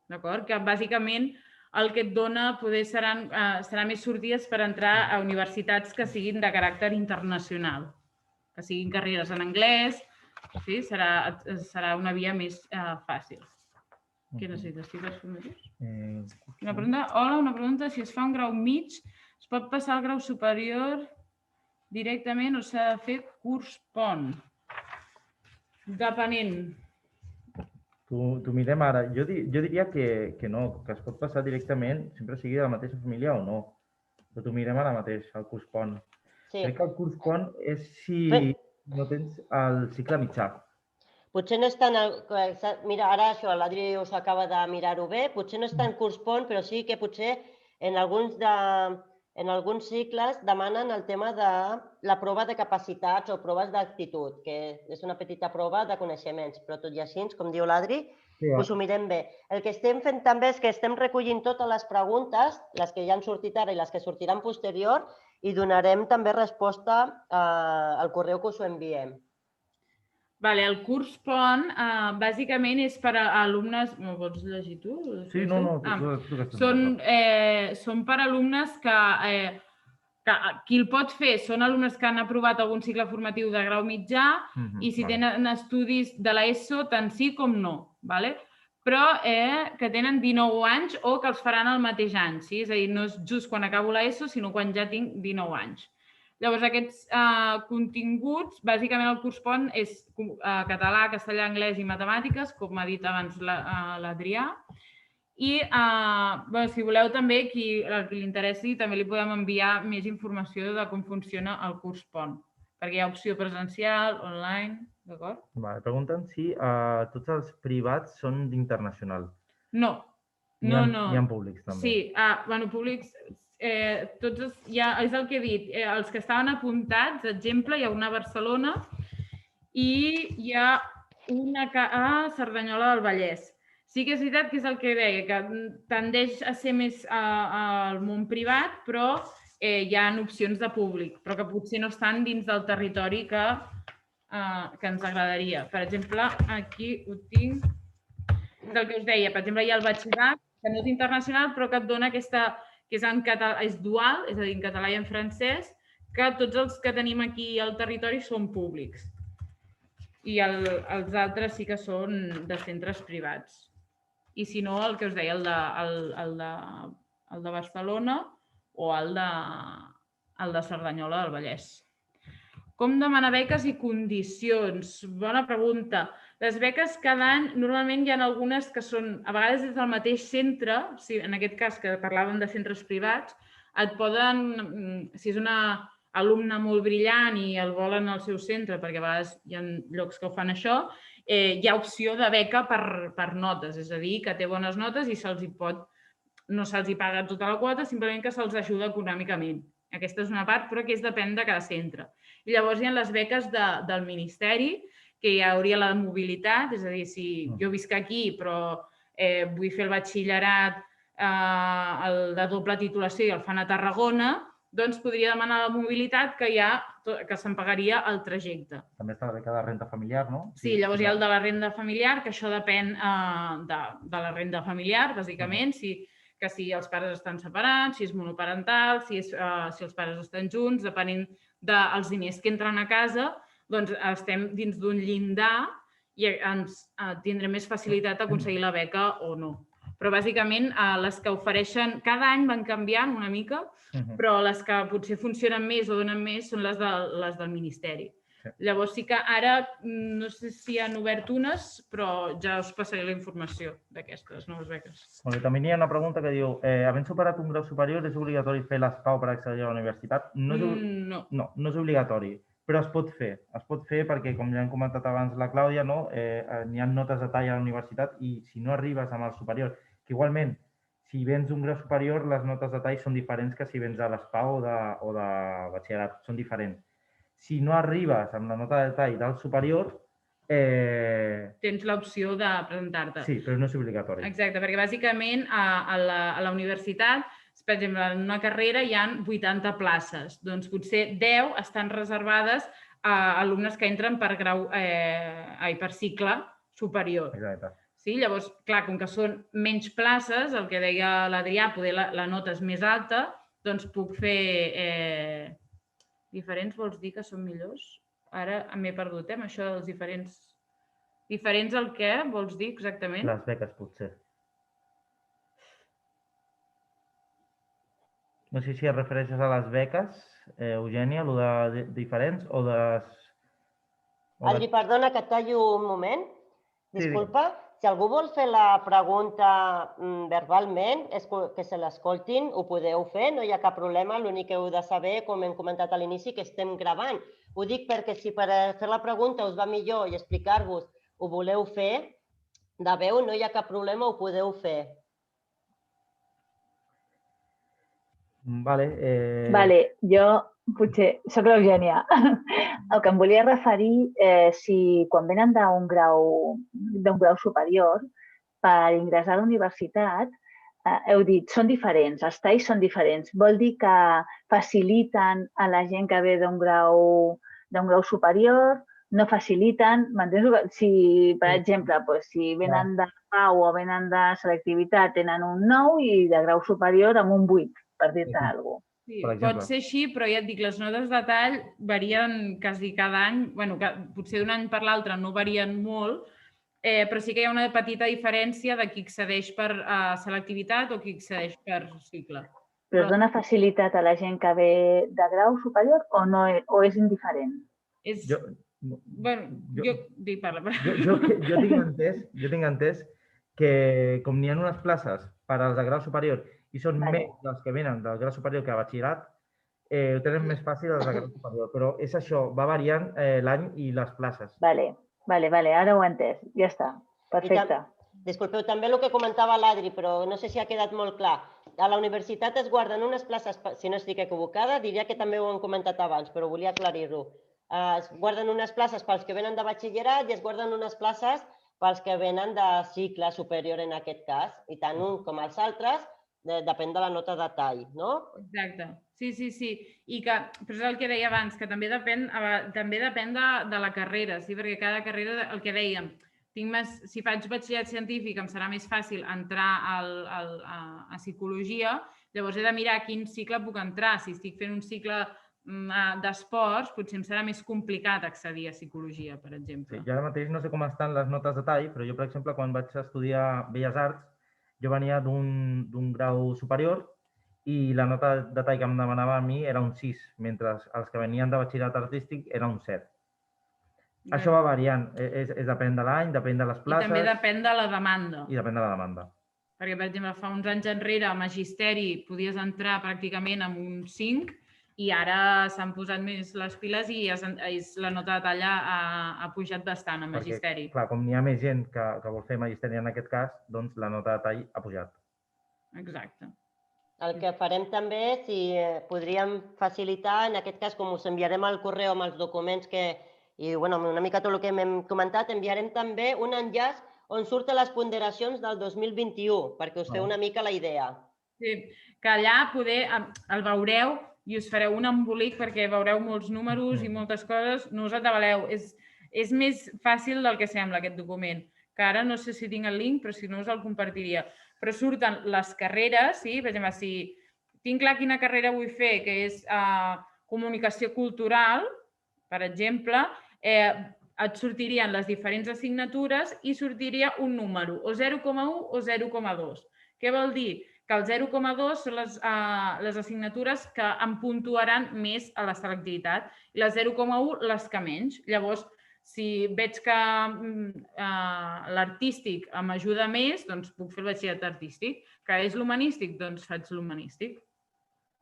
Speaker 4: D'acord? Que bàsicament el que et dona serà més sortides per entrar a universitats que siguin de caràcter internacional, que siguin carreres en anglès, serà una via més fàcil. Què necessites? Una pregunta. Hola, una pregunta. Si es fa un grau mig, es pot passar al grau superior directament o s'ha de fer curs pont? Depenent.
Speaker 6: T'ho mirem ara. Jo diria que no, que es pot passar directament, sempre sigui de la mateixa família o no. Però t'ho mirem ara mateix, el curs pont. Crec que el curs pont és si no tens el cicle mitjà.
Speaker 1: Potser no és tant... Mira, ara això, l'Adri us acaba de mirar-ho bé. Potser no és tant curs pont, però sí que potser en alguns cicles demanen el tema de la prova de capacitats o proves d'actitud, que és una petita prova de coneixements, però tot i així, com diu l'Adri, us ho mirem bé. El que estem fent també és que estem recollint totes les preguntes, les que ja han sortit ara i les que sortiran posterior, i donarem també resposta al correu que us ho enviem.
Speaker 4: El curs pont, bàsicament, és per a alumnes... M'ho pots llegir tu?
Speaker 6: Sí, no.
Speaker 4: Són per a alumnes que qui el pot fer són alumnes que han aprovat algun cicle formatiu de grau mitjà i si tenen estudis de l'ESO, tant sí com no. però que tenen 19 anys o que els faran el mateix any. És a dir, no és just quan acabo l'ESO, sinó quan ja tinc 19 anys. Llavors, aquests continguts, bàsicament el curs PON és català, castellà, anglès i matemàtiques, com ha dit abans l'Adrià. I si voleu també, qui li interessi, també li podem enviar més informació de com funciona el curs PON, perquè hi ha opció presencial, online, d'acord?
Speaker 6: Pregunten si tots els privats són d'internacional.
Speaker 4: No.
Speaker 6: N'hi ha públics, també.
Speaker 4: Sí, públics, tots, és el que he dit, els que estaven apuntats, exemple, hi ha una a Barcelona i hi ha una a Cerdanyola del Vallès. Sí que és veritat que és el que deia, que tendeix a ser més al món privat, però hi ha opcions de públic, però que potser no estan dins del territori que ens agradaria. Per exemple, aquí ho tinc, és el que us deia, per exemple, hi ha el batxillerat, que no és internacional, però que et dona aquesta, que és en català, és dual, és a dir, en català i en francès, que tots els que tenim aquí al territori són públics. I els altres sí que són de centres privats. I si no, el que us deia, el de Barcelona o el de Cerdanyola del Vallès. Com demanar beques i condicions? Bona pregunta. Les beques cada any, normalment hi ha algunes que són, a vegades des del mateix centre, en aquest cas que parlàvem de centres privats, et poden, si és una alumne molt brillant i el volen al seu centre, perquè a vegades hi ha llocs que ho fan això, hi ha opció de beca per notes, és a dir, que té bones notes i no se'ls paga tota la quota, simplement que se'ls ajuda econòmicament. Aquesta és una part, però que depèn de cada centre. I llavors hi ha les beques del Ministeri, que hi hauria la de mobilitat, és a dir, si jo visc aquí però vull fer el batxillerat de doble titulació i el fan a Tarragona, doncs podria demanar la mobilitat que se'n pagaria el trajecte.
Speaker 6: També està la beca de renda familiar, no?
Speaker 4: Sí, llavors hi ha el de la renda familiar, que això depèn de la renda familiar, bàsicament, que si els pares estan separats, si és monoparental, si els pares estan junts, depenent dels diners que entren a casa, doncs estem dins d'un llindar i ens tindrem més facilitat a aconseguir la beca o no. Però bàsicament les que ofereixen cada any van canviant una mica, però les que potser funcionen més o donen més són les del Ministeri. Llavors sí que ara no sé si han obert unes, però ja us passaré la informació d'aquestes noves beques.
Speaker 6: També hi ha una pregunta que diu, havent superat un grau superior és obligatori fer l'ESPAU per accedir a la universitat? No. No, no és obligatori, però es pot fer. Es pot fer perquè, com ja hem comentat abans la Clàudia, n'hi ha notes de tall a la universitat i si no arribes amb el superior, que igualment, si vens d'un grau superior, les notes de tall són diferents que si vens de l'ESPAU o de batxillerat, són diferents. Si no arribes amb la nota de tall del superior...
Speaker 4: Tens l'opció de presentar-te.
Speaker 6: Sí, però no és obligatori.
Speaker 4: Exacte, perquè bàsicament a la universitat, per exemple, en una carrera hi ha 80 places, doncs potser 10 estan reservades a alumnes que entren per cicle superior.
Speaker 6: Exacte.
Speaker 4: Llavors, clar, com que són menys places, el que deia l'Adrià, poder la nota és més alta, doncs puc fer... Diferents vols dir que són millors? Ara m'he perdut, amb això dels diferents... Diferents el què vols dir exactament?
Speaker 6: Les beques, potser. No sé si et refereixes a les beques, Eugènia, el de diferents o de...
Speaker 1: Adri, perdona que et tallo un moment. Disculpa. Si algú vol fer la pregunta verbalment, que se l'escoltin, ho podeu fer, no hi ha cap problema. L'únic que heu de saber, com hem comentat a l'inici, que estem gravant. Ho dic perquè si per fer la pregunta us va millor i explicar-vos ho voleu fer de veu, no hi ha cap problema, ho podeu fer.
Speaker 5: Vale, jo potser soc l'Eugènia. El que em volia referir, si quan venen d'un grau superior, per ingressar a la universitat, heu dit, són diferents, els talls són diferents. Vol dir que faciliten a la gent que ve d'un grau superior, no faciliten, si, per exemple, si venen de PAU o venen de selectivitat, tenen un 9 i de grau superior amb un 8, per dir-te alguna cosa.
Speaker 4: Sí, pot ser així, però ja et dic, les notes de tall varien quasi cada any, potser d'un any per l'altre no varien molt, però sí que hi ha una petita diferència de qui accedeix per selectivitat o qui accedeix per cicle.
Speaker 5: Però es dona facilitat a la gent que ve de grau superior o és indiferent?
Speaker 6: Jo tinc entès que com n'hi ha unes places per als de grau superior i són més dels que venen del grau superior que a batxillerat, ho tenen més fàcil els de grau superior. Però és això, va variant l'any i les places.
Speaker 5: Vale, ara ho he entès. Ja està, perfecte.
Speaker 1: Disculpeu, també el que comentava l'Adri, però no sé si ha quedat molt clar. A la universitat es guarden unes places, si no estic equivocada, diria que també ho hem comentat abans, però volia aclarir-ho. Es guarden unes places pels que venen de batxillerat i es guarden unes places pels que venen de cicle superior en aquest cas. I tant un com els altres depèn de la nota de tall, no?
Speaker 4: Exacte. Sí. Però és el que deia abans, que també depèn de la carrera, perquè cada carrera, el que dèiem, si faig batxillerat científic em serà més fàcil entrar a psicologia, llavors he de mirar a quin cicle puc entrar. Si estic fent un cicle d'esports, potser em serà més complicat accedir a psicologia, per exemple.
Speaker 6: Jo ara mateix no sé com estan les notes de tall, però jo, per exemple, quan vaig estudiar Belles Arts, jo venia d'un grau superior i la nota de tall que em demanava a mi era un 6, mentre els que venien de batxillerat artístic era un 7. Això va variant, depèn de l'any, depèn de les places...
Speaker 4: I també depèn de la demanda.
Speaker 6: I depèn de la demanda.
Speaker 4: Perquè, per exemple, fa uns anys enrere a magisteri podies entrar pràcticament amb un 5 i ara s'han posat més les piles i la nota de talla ha pujat bastant a magisteri.
Speaker 6: Perquè, clar, com n'hi ha més gent que vol fer magisteri en aquest cas, doncs la nota de tall ha pujat.
Speaker 4: Exacte.
Speaker 1: El que farem també, si podríem facilitar, en aquest cas, com us enviarem al correu amb els documents i una mica tot el que hem comentat, enviarem també un enllaç on surten les ponderacions del 2021, perquè us feu una mica la idea.
Speaker 4: Sí, que allà el veureu i us fareu un embolic perquè veureu molts números i moltes coses. No us atabaleu. És més fàcil del que sembla, aquest document, que ara no sé si tinc el link, però si no us el compartiria. Però surten les carreres, sí? Per exemple, si tinc clar quina carrera vull fer, que és comunicació cultural, per exemple, et sortirien les diferents assignatures i sortiria un número, o 0,1 o 0,2. Què vol dir? Que el 0,2 són les assignatures que em puntuaran més a la selectivitat i les 0,1 les que menys. Llavors, si veig que l'artístic m'ajuda més, doncs puc fer el batxillerat artístic. Que és l'humanístic, doncs faig l'humanístic.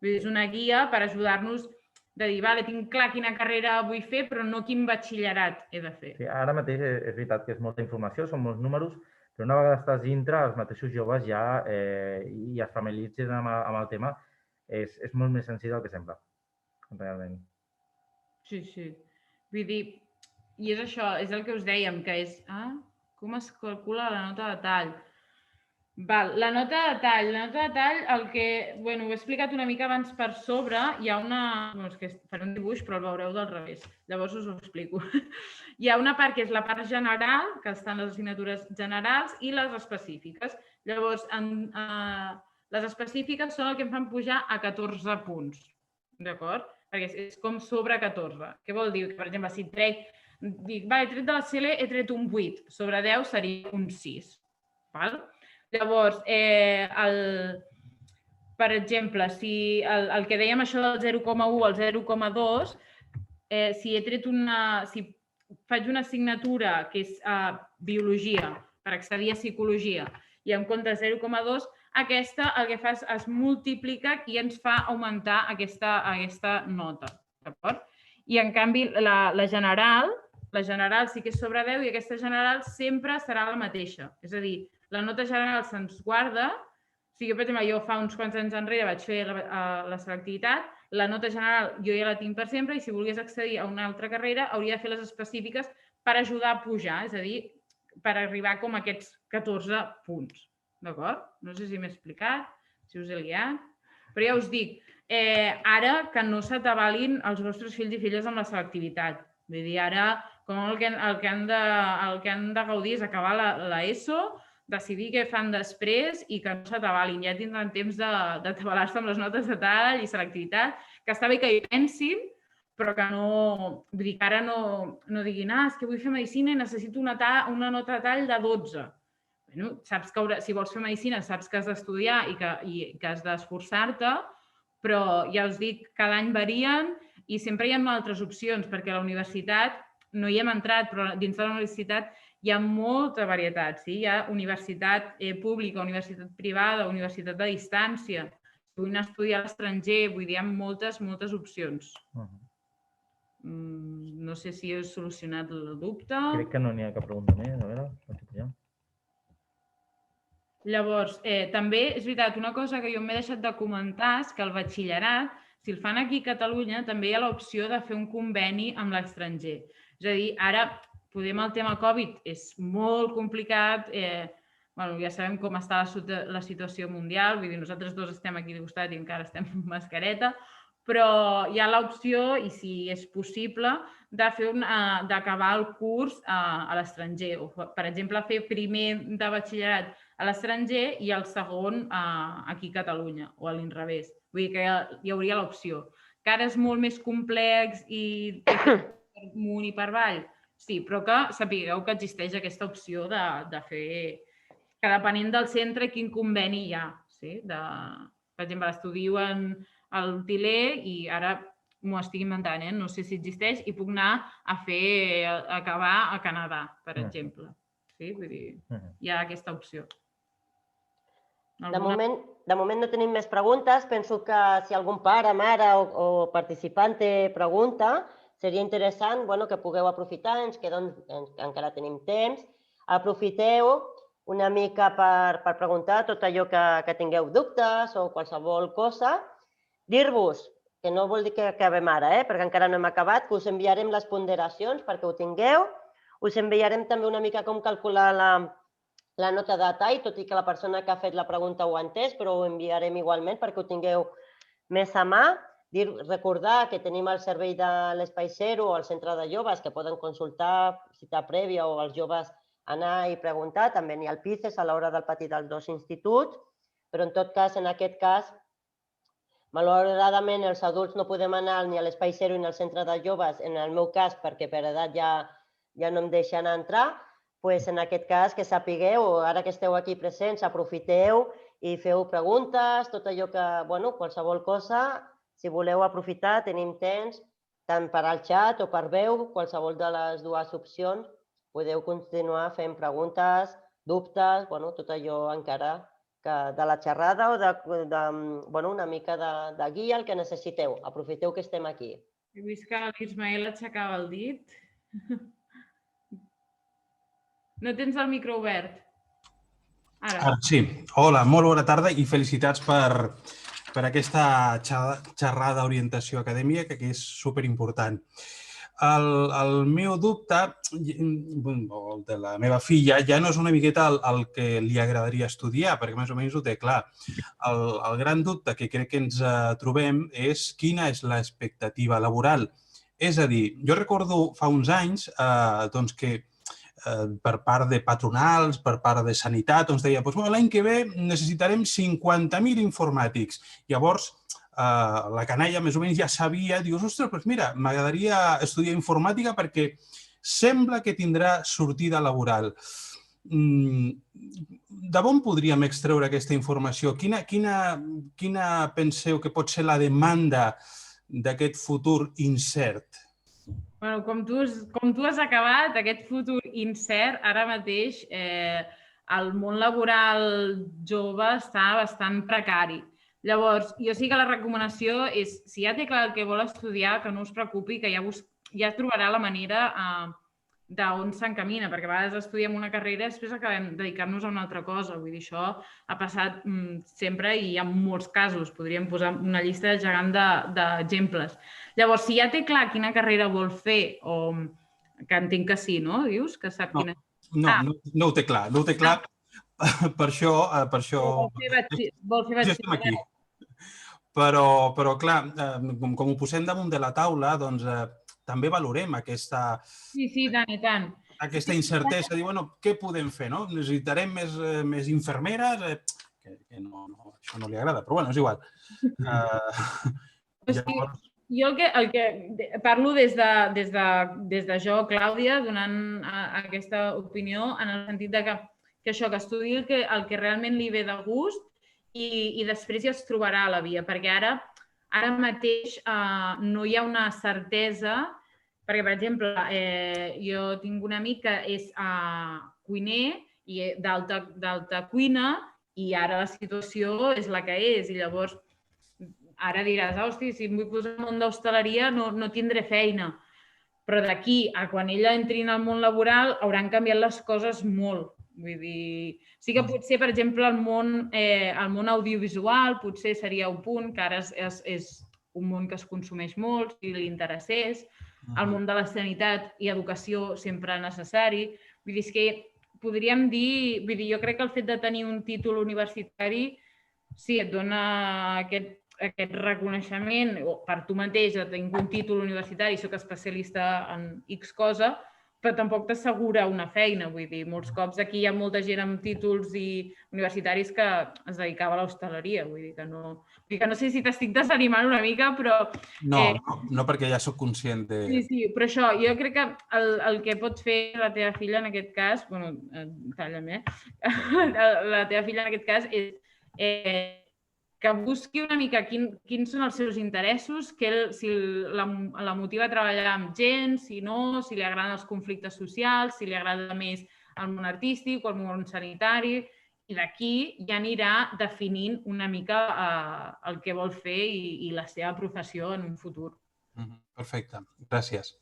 Speaker 4: És una guia per ajudar-nos de dir, vale, tinc clar quina carrera vull fer, però no quin batxillerat he de fer.
Speaker 6: Sí, ara mateix és veritat que és molta informació, són molts números, però una vegada estàs dintre, els mateixos joves ja i es familiaritzen amb el tema, és molt més senzill del que sembla, realment.
Speaker 4: Sí. Vull dir, i és això, és el que us dèiem, que és com es calcula la nota de tall. La nota de tall, el que, ho he explicat una mica abans per sobre, hi ha una... És que faré un dibuix, però el veureu del revés. Llavors us ho explico. Hi ha una part que és la part general, que estan les assignatures generals, i les específiques. Llavors, les específiques són el que em fan pujar a 14 punts, d'acord? Perquè és com sobre 14. Què vol dir? Per exemple, si he tret de la CL, he tret un 8. Sobre 10 seria un 6. Llavors, per exemple, si el que dèiem això del 0,1 al 0,2, si faig una assignatura que és biologia, per accedir a psicologia, i en comptes 0,2, aquesta el que fa es multiplica i ens fa augmentar aquesta nota. I en canvi, la general sí que és sobre 10 i aquesta general sempre serà la mateixa. És a dir, la nota general se'ns guarda, o sigui, per exemple, jo fa uns quants anys enrere vaig fer la selectivitat, la nota general jo ja la tinc per sempre i si volgués accedir a una altra carrera hauria de fer les específiques per ajudar a pujar, és a dir, per arribar com a aquests 14 punts. D'acord? No sé si m'he explicat, si us he liat, però ja us dic, ara que no s'atabalin els vostres fills i filles amb la selectivitat. Vull dir, ara com el que han de gaudir és acabar l'ESO, decidir què fan després i que no s'atabalin. Ja tindran temps d'atabalar-se amb les notes de tall i selectivitat, que està bé que hi pensin, però que no... Vull dir que ara no diguin és que vull fer medicina i necessito una nota de tall de 12. Bueno, saps que si vols fer medicina saps que has d'estudiar i que has d'esforçar-te, però ja us dic, cada any varien i sempre hi ha altres opcions, perquè a la universitat no hi hem entrat, però dins de la universitat hi ha molta varietat. Sí? Hi ha universitat pública, universitat privada, universitat de distància. Vull anar a estudiar a l'estranger, vull dir, hi ha moltes opcions. No sé si he solucionat el dubte.
Speaker 6: Crec que no n'hi ha cap pregunta més. A veure,
Speaker 4: Llavors, també és veritat, una cosa que jo m'he deixat de comentar és que el batxillerat, si el fan aquí a Catalunya, també hi ha l'opció de fer un conveni amb l'estranger. És a dir, ara, podem el tema Covid és molt complicat, ja sabem com està la situació mundial, vull dir, nosaltres dos estem aquí de costat i encara estem amb mascareta, però hi ha l'opció, i si és possible, d'acabar el curs a l'estranger. Per exemple, fer primer de batxillerat a l'estranger i el segon aquí a Catalunya, o a l'inrevés. Vull dir que hi hauria l'opció. Que ara és molt més complex i per amunt i per avall, sí, però que sapigueu que existeix aquesta opció de fer, que depenent del centre quin conveni hi ha. Per exemple, estudio al Tiler i ara m'ho estic inventant, no sé si existeix, i puc anar a acabar a Canadà, per exemple. Vull dir, hi ha aquesta opció.
Speaker 1: De moment no tenim més preguntes. Penso que si algun pare, mare o participant té pregunta, seria interessant que pugueu aprofitar, encara tenim temps. Aprofiteu una mica per preguntar tot allò que tingueu dubtes o qualsevol cosa. Dir-vos, que no vol dir que acabem ara, perquè encara no hem acabat, que us enviarem les ponderacions perquè ho tingueu. Us enviarem també una mica com calcular la nota de tall, tot i que la persona que ha fet la pregunta ho ha entès, però ho enviarem igualment perquè ho tingueu més a mà. Recordar que tenim el servei de l'Espai Zero o el centre de joves que poden consultar cita prèvia o els joves anar i preguntar. També n'hi ha el PICES a l'hora del pati dels dos instituts, però en tot cas, en aquest cas, malauradament els adults no podem anar ni a l'Espai Zero ni al centre de joves, en el meu cas, perquè per edat ja no em deixen entrar. En aquest cas, que sapigueu, ara que esteu aquí presents, aprofiteu i feu preguntes, tot allò que, qualsevol cosa, si voleu aprofitar, tenim temps, tant per al xat o per veu, qualsevol de les dues opcions, podeu continuar fent preguntes, dubtes, tot allò encara de la xerrada o una mica de guia, el que necessiteu. Aprofiteu que estem aquí.
Speaker 4: He vist que l'Ismael aixecava el dit. No tens el micro obert. Ara.
Speaker 7: Sí. Hola, molt bona tarda i felicitats per aquesta xerrada d'orientació acadèmica, que és superimportant. El meu dubte, el de la meva filla, ja no és una miqueta el que li agradaria estudiar, perquè més o menys ho té clar. El gran dubte que crec que ens trobem és quina és l'expectativa laboral. És a dir, jo recordo fa uns anys que per part de patronals, per part de sanitat, ens deia l'any que ve necessitarem 50.000 informàtics. Llavors, la canalla més o menys ja sabia, dius, ostres, mira, m'agradaria estudiar informàtica perquè sembla que tindrà sortida laboral. D'on podríem extreure aquesta informació? Quina penseu que pot ser la demanda d'aquest futur incert?
Speaker 4: Com tu has acabat, aquest futur incert, ara mateix el món laboral jove està bastant precari. Llavors, jo sí que la recomanació és, si ja té clar el que vol estudiar, que no us preocupi, que ja trobarà la manera d'on s'encamina, perquè a vegades estudiem una carrera i després acabem dedicant-nos a una altra cosa. Vull dir, això ha passat sempre i hi ha molts casos. Podríem posar una llista gegant d'exemples. Llavors, si ja té clar quina carrera vol fer, o que entenc que sí, no? Dius que sap quina...
Speaker 7: No ho té clar. No ho té clar. Per això...
Speaker 4: Vol fer batxillerat.
Speaker 7: Però, clar, com ho posem damunt de la taula, doncs també valorem aquesta...
Speaker 4: Sí, tant i tant.
Speaker 7: Aquesta incertesa, dir, què podem fer? Necessitarem més infermeres? Que això no li agrada, però és igual.
Speaker 4: Jo el que parlo des de jo, Clàudia, donant aquesta opinió en el sentit de que això, que estudi el que realment li ve de gust i després ja es trobarà la via, perquè ara mateix no hi ha una certesa, perquè, per exemple, jo tinc un amic que és cuiner i d'alta cuina i ara la situació és la que és i llavors ara diràs, hosti, si em vull posar al món d'hostaleria no tindré feina. Però d'aquí a quan ella entri en el món laboral hauran canviat les coses molt. Vull dir, sí que potser, per exemple, el món audiovisual potser seria un punt, que ara és un món que es consumeix molt, si li interessés. El món de la sanitat i educació sempre necessari. Vull dir, és que podríem dir, jo crec que el fet de tenir un títol universitari sí, et dona aquest reconeixement per tu mateix, tinc un títol universitari, soc especialista en X cosa, però tampoc t'assegura una feina. Vull dir, molts cops aquí hi ha molta gent amb títols universitaris que es dedicava a l'hostaleria. Vull dir que no sé si t'estic desanimant una mica, però...
Speaker 7: No, perquè ja sóc conscient de...
Speaker 4: Sí, però això, jo crec que el que pot fer la teva filla en aquest cas, bueno, talla'm, la teva filla en aquest cas és que busqui una mica quins són els seus interessos, si la motiva a treballar amb gent, si no, si li agraden els conflictes socials, si li agrada més el món artístic o el món sanitari, i d'aquí ja anirà definint una mica el que vol fer i la seva professió en un futur.
Speaker 7: Perfecte, gràcies.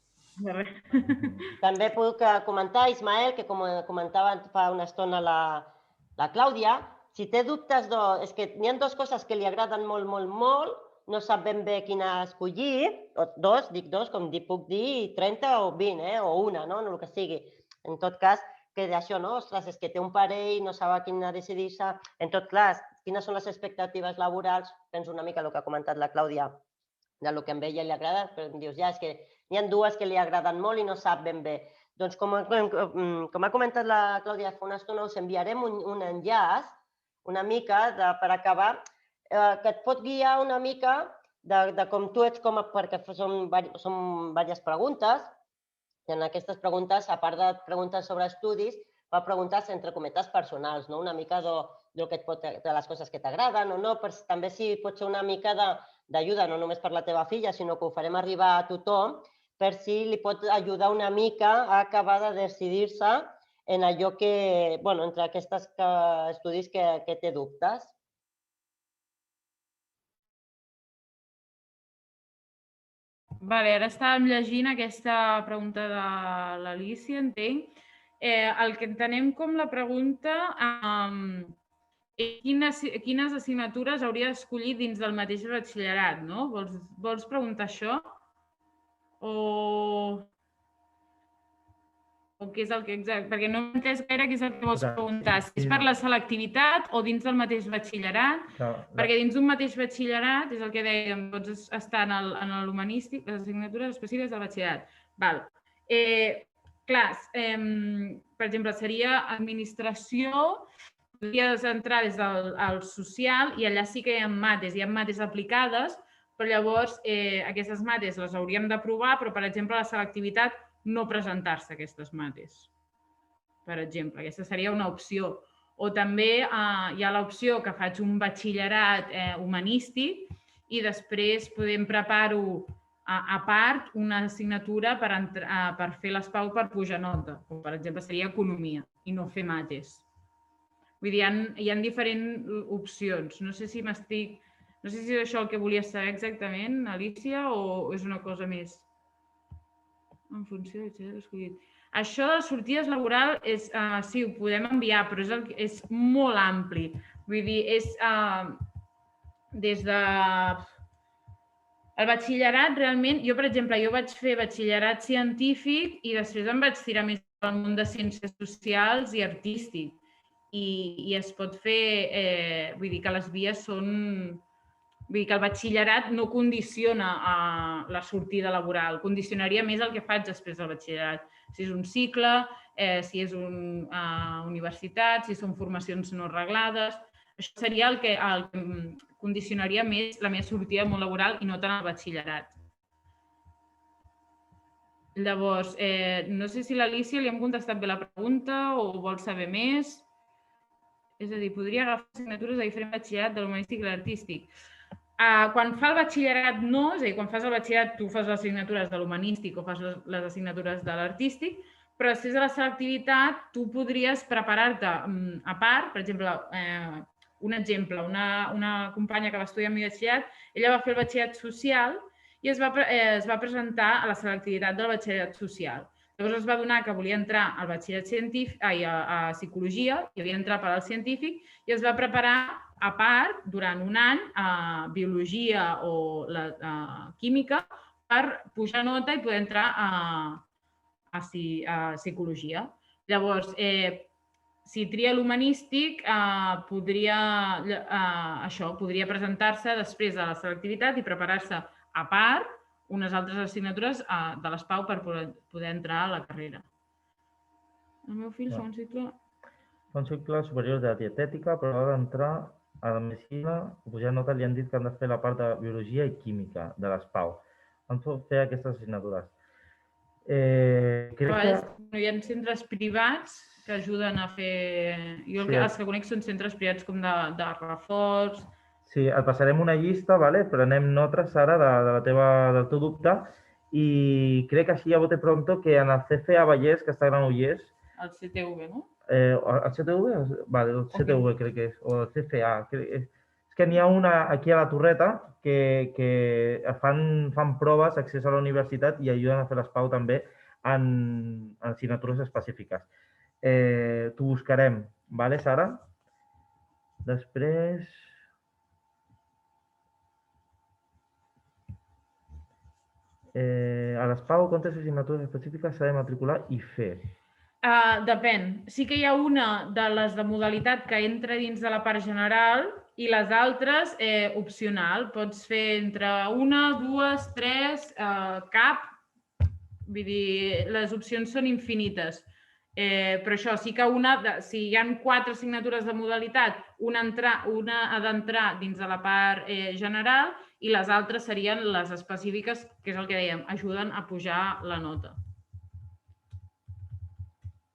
Speaker 1: També puc comentar, Ismael, que com comentava fa una estona la Clàudia, si té dubtes, és que n'hi ha dues coses que li agraden molt, molt, molt, no sap ben bé quina escollir, o dic dos, com puc dir 30 o 20, o una, no? El que sigui. En tot cas, que d'això, no? Ostres, és que té un parell, no sap a quina decidir-se. En tot cas, quines són les expectatives laborals? Penso una mica el que ha comentat la Clàudia, del que a ella li agrada, però em dius, és que n'hi ha dues que li agraden molt i no sap ben bé. Doncs com ha comentat la Clàudia fa una estona, us enviarem un enllaç una mica, per acabar, que et pot guiar una mica de com tu ets, perquè són diverses preguntes, i en aquestes preguntes, a part de preguntes sobre estudis, va preguntes entre cometes personals, una mica de les coses que t'agraden o no, però també sí pot ser una mica d'ajuda, no només per la teva filla, sinó que ho farem arribar a tothom, per si li pot ajudar una mica a acabar de decidir-se en allò que, entre aquests estudis que té dubtes.
Speaker 4: Vale, ara estàvem llegint aquesta pregunta de l'Alícia, entenc. El que entenem com la pregunta és quines assignatures hauria d'escollir dins del mateix batxillerat, no? Vols preguntar això? O què és el que exacte? Perquè no he entès gaire què és el que vols preguntar. Si és per la selectivitat o dins del mateix batxillerat, perquè dins d'un mateix batxillerat, és el que dèiem, pots estar en l'humanístic, les assignatures específiques del batxillerat. Clar, per exemple, seria administració, podries entrar des del social i allà sí que hi ha mates aplicades, però llavors aquestes mates les hauríem d'aprovar, però per exemple la selectivitat no presentar-se aquestes mates. Per exemple, aquesta seria una opció. O també hi ha l'opció que faig un batxillerat humanístic i després podem preparar-ho a part una assignatura per fer les paus per pujar nota. Com per exemple seria economia i no fer mates. Vull dir, hi ha diferents opcions. No sé si és això el que volies saber exactament, Alícia, o és una cosa més? En funció de què he escollit. Això de les sortides laborals, sí, ho podem enviar, però és molt ampli. Vull dir, és des de... El batxillerat, realment, jo, per exemple, vaig fer batxillerat científic i després em vaig tirar més al món de ciències socials i artístic. I es pot fer... Vull dir que les vies són... Vull dir que el batxillerat no condiciona la sortida laboral, condicionaria més el que faig després del batxillerat. Si és un cicle, si és una universitat, si són formacions no reglades... Això seria el que condicionaria més la meva sortida al món laboral i no tant el batxillerat. Llavors, no sé si l'Alícia li hem contestat bé la pregunta o vol saber més. És a dir, podria agafar assignatures de diferent batxillerat de l'humanístic i l'artístic. Quan fa el batxillerat no, és a dir, quan fas el batxillerat tu fas les assignatures de l'humanístic o fas les assignatures de l'artístic, però després de la selectivitat tu podries preparar-te a part, per exemple, un exemple, una companya que va estudiar en mi batxillerat, ella va fer el batxillerat social i es va presentar a la selectivitat del batxillerat social. Llavors es va adonar que volia entrar al batxillerat científic, a psicologia, i havia d'entrar per al científic, i es va preparar a part, durant un any, a biologia o química per pujar nota i poder entrar a psicologia. Llavors, si tria l'humanístic, podria presentar-se després de la selectivitat i preparar-se a part unes altres assignatures de les PAU per poder entrar a la carrera. El meu fill fa un cicle...
Speaker 6: Fa un cicle superior de dietètica, però ha d'entrar a la medicina, pujar nota, li han dit que han de fer la part de biologia i química de les PAU. Han pot fer aquestes assignatures.
Speaker 4: Hi ha centres privats que ajuden a fer... Jo els que conec són centres privats com de reforç.
Speaker 6: Sí, et passarem una llista, prenem notes ara del teu dubte i crec que així a bote pronto que en el CFA Vallès, que està a Granollers...
Speaker 4: El CTV, no?
Speaker 6: El CTV? Vale, el CTV crec que és, o el CFA. És que n'hi ha una aquí a la Torreta que fan proves, accés a la universitat i ajuden a fer les PAU també en assignatures específiques. T'ho buscarem, vale, Sara? Després... a les PAU, quantes assignatures específiques s'ha de matricular i fer?
Speaker 4: Depèn. Sí que hi ha una de les de modalitat que entra dins de la part general i les altres opcional. Pots fer entre una, dues, tres, cap. Vull dir, les opcions són infinites. Però això, sí que si hi ha 4 assignatures de modalitat, una ha d'entrar dins de la part general i les altres serien les específiques, que és el que dèiem, ajuden a pujar la nota.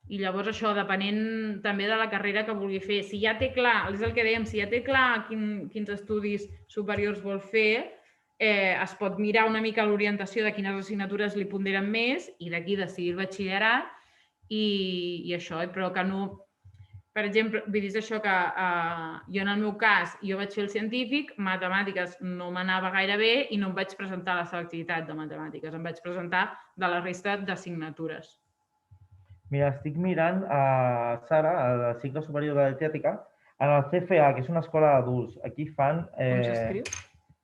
Speaker 4: I llavors això, depenent també de la carrera que vulgui fer. Si ja té clar, és el que dèiem, si ja té clar quins estudis superiors vol fer, es pot mirar una mica l'orientació de quines assignatures li ponderen més i d'aquí decidir el batxillerat i això, però que no... Per exemple, vull dir això que jo en el meu cas, jo vaig fer el científic, matemàtiques no m'anava gaire bé i no em vaig presentar a la selectivitat de matemàtiques, em vaig presentar de la resta d'assignatures.
Speaker 6: Mira, estic mirant, Sara, al cicle superior de dietètica, en el CFA, que és una escola d'adults. Aquí fan...
Speaker 4: Com s'escriu?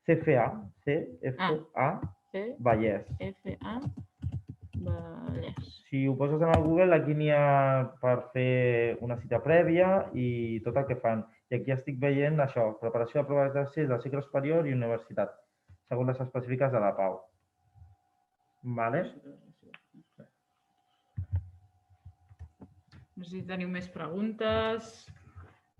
Speaker 6: CFA, C-F-A, Vallès.
Speaker 4: CFA, Vallès.
Speaker 6: Si ho poses en el Google, aquí n'hi ha per fer una cita prèvia i tot el que fan. I aquí estic veient això, preparació de proves d'accés del cicle superior i universitat, segons les específiques de la PAU. Vale?
Speaker 4: No sé si teniu més preguntes,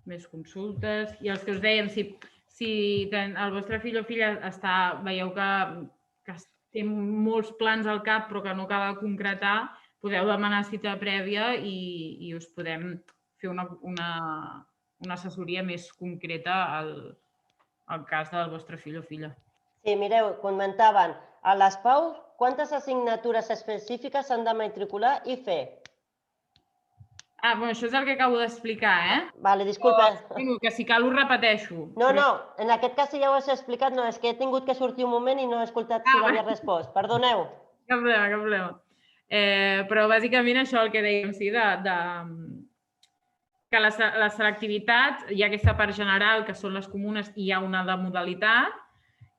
Speaker 4: més consultes. I els que us dèiem, si el vostre fill o filla veieu que té molts plans al cap però que no acaba de concretar, podeu demanar cita prèvia i us podem fer una assessoria més concreta al cas del vostre fill o filla.
Speaker 1: Sí, mireu, comentaven, a les PAU, quantes assignatures específiques s'han de matricular i fer?
Speaker 4: Bueno, això és el que acabo d'explicar,
Speaker 1: Vale, disculpa.
Speaker 4: Que si cal ho repeteixo.
Speaker 1: No, en aquest cas si ja ho has explicat, no, és que he tingut que sortir un moment i no he escoltat si m'havies respost. Perdoneu.
Speaker 4: Cap problema. Però bàsicament això el que dèiem, sí, que la selectivitat, hi ha aquesta part general, que són les comunes, i hi ha una de modalitat,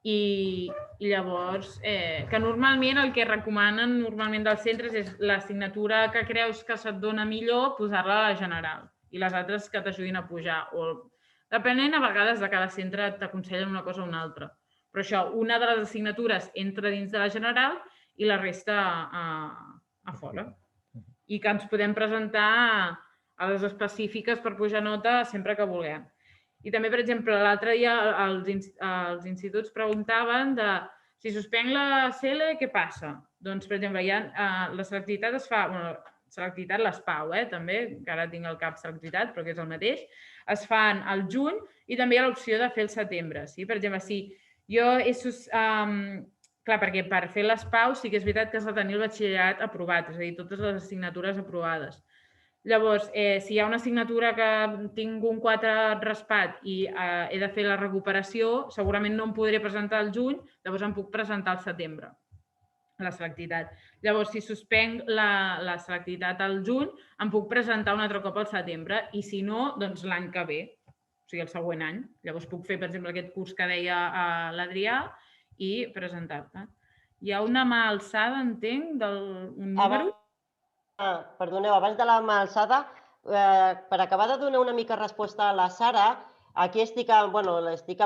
Speaker 4: i llavors, que normalment el que recomanen normalment dels centres és l'assignatura que creus que se't dona millor, posar-la a la general, i les altres que t'ajudin a pujar. Depenent, a vegades, de cada centre t'aconsellen una cosa o una altra. Però això, una de les assignatures entra dins de la general i la resta a fora. I que ens podem presentar a les específiques per pujar nota sempre que vulguem. I també, per exemple, l'altre dia els instituts preguntaven de si suspenc la CL, què passa? Doncs, per exemple, la selectivitat es fa, selectivitat les PAU, també, que ara tinc al cap selectivitat, però que és el mateix, es fan al juny i també hi ha l'opció de fer el setembre. Per exemple, si jo clar, perquè per fer les PAU sí que és veritat que has de tenir el batxillerat aprovat, és a dir, totes les assignatures aprovades. Llavors, si hi ha una assignatura que tinc un 4 raspat i he de fer la recuperació, segurament no em podré presentar al juny, llavors em puc presentar al setembre, la selectivitat. Llavors, si suspenc la selectivitat al juny, em puc presentar un altre cop al setembre i, si no, doncs l'any que ve, o sigui, el següent any. Llavors, puc fer, per exemple, aquest curs que deia l'Adrià i presentar-te. Hi ha una mà alçada, entenc, d'un número?
Speaker 1: Perdoneu, abans de la mà alçada, per acabar de donar una mica resposta a la Sara, aquí estic a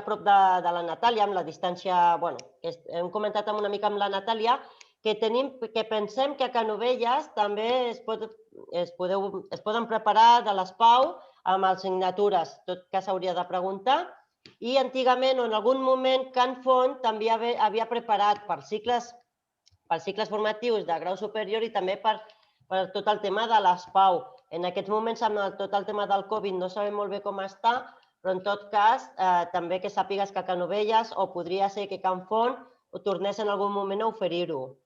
Speaker 1: prop de la Natàlia, amb la distància, hem comentat una mica amb la Natàlia, que pensem que a Canovelles també es poden preparar de les PAU amb assignatures, tot que s'hauria de preguntar. I antigament, o en algun moment, Can Font també havia preparat per cicles formatius de grau superior i també per tot el tema de les PAU. En aquests moments, amb tot el tema del Covid, no sabem molt bé com està, però en tot cas, també que sàpigues que a Canovelles, o podria ser que Can Font, ho tornés en algun moment a oferir-ho.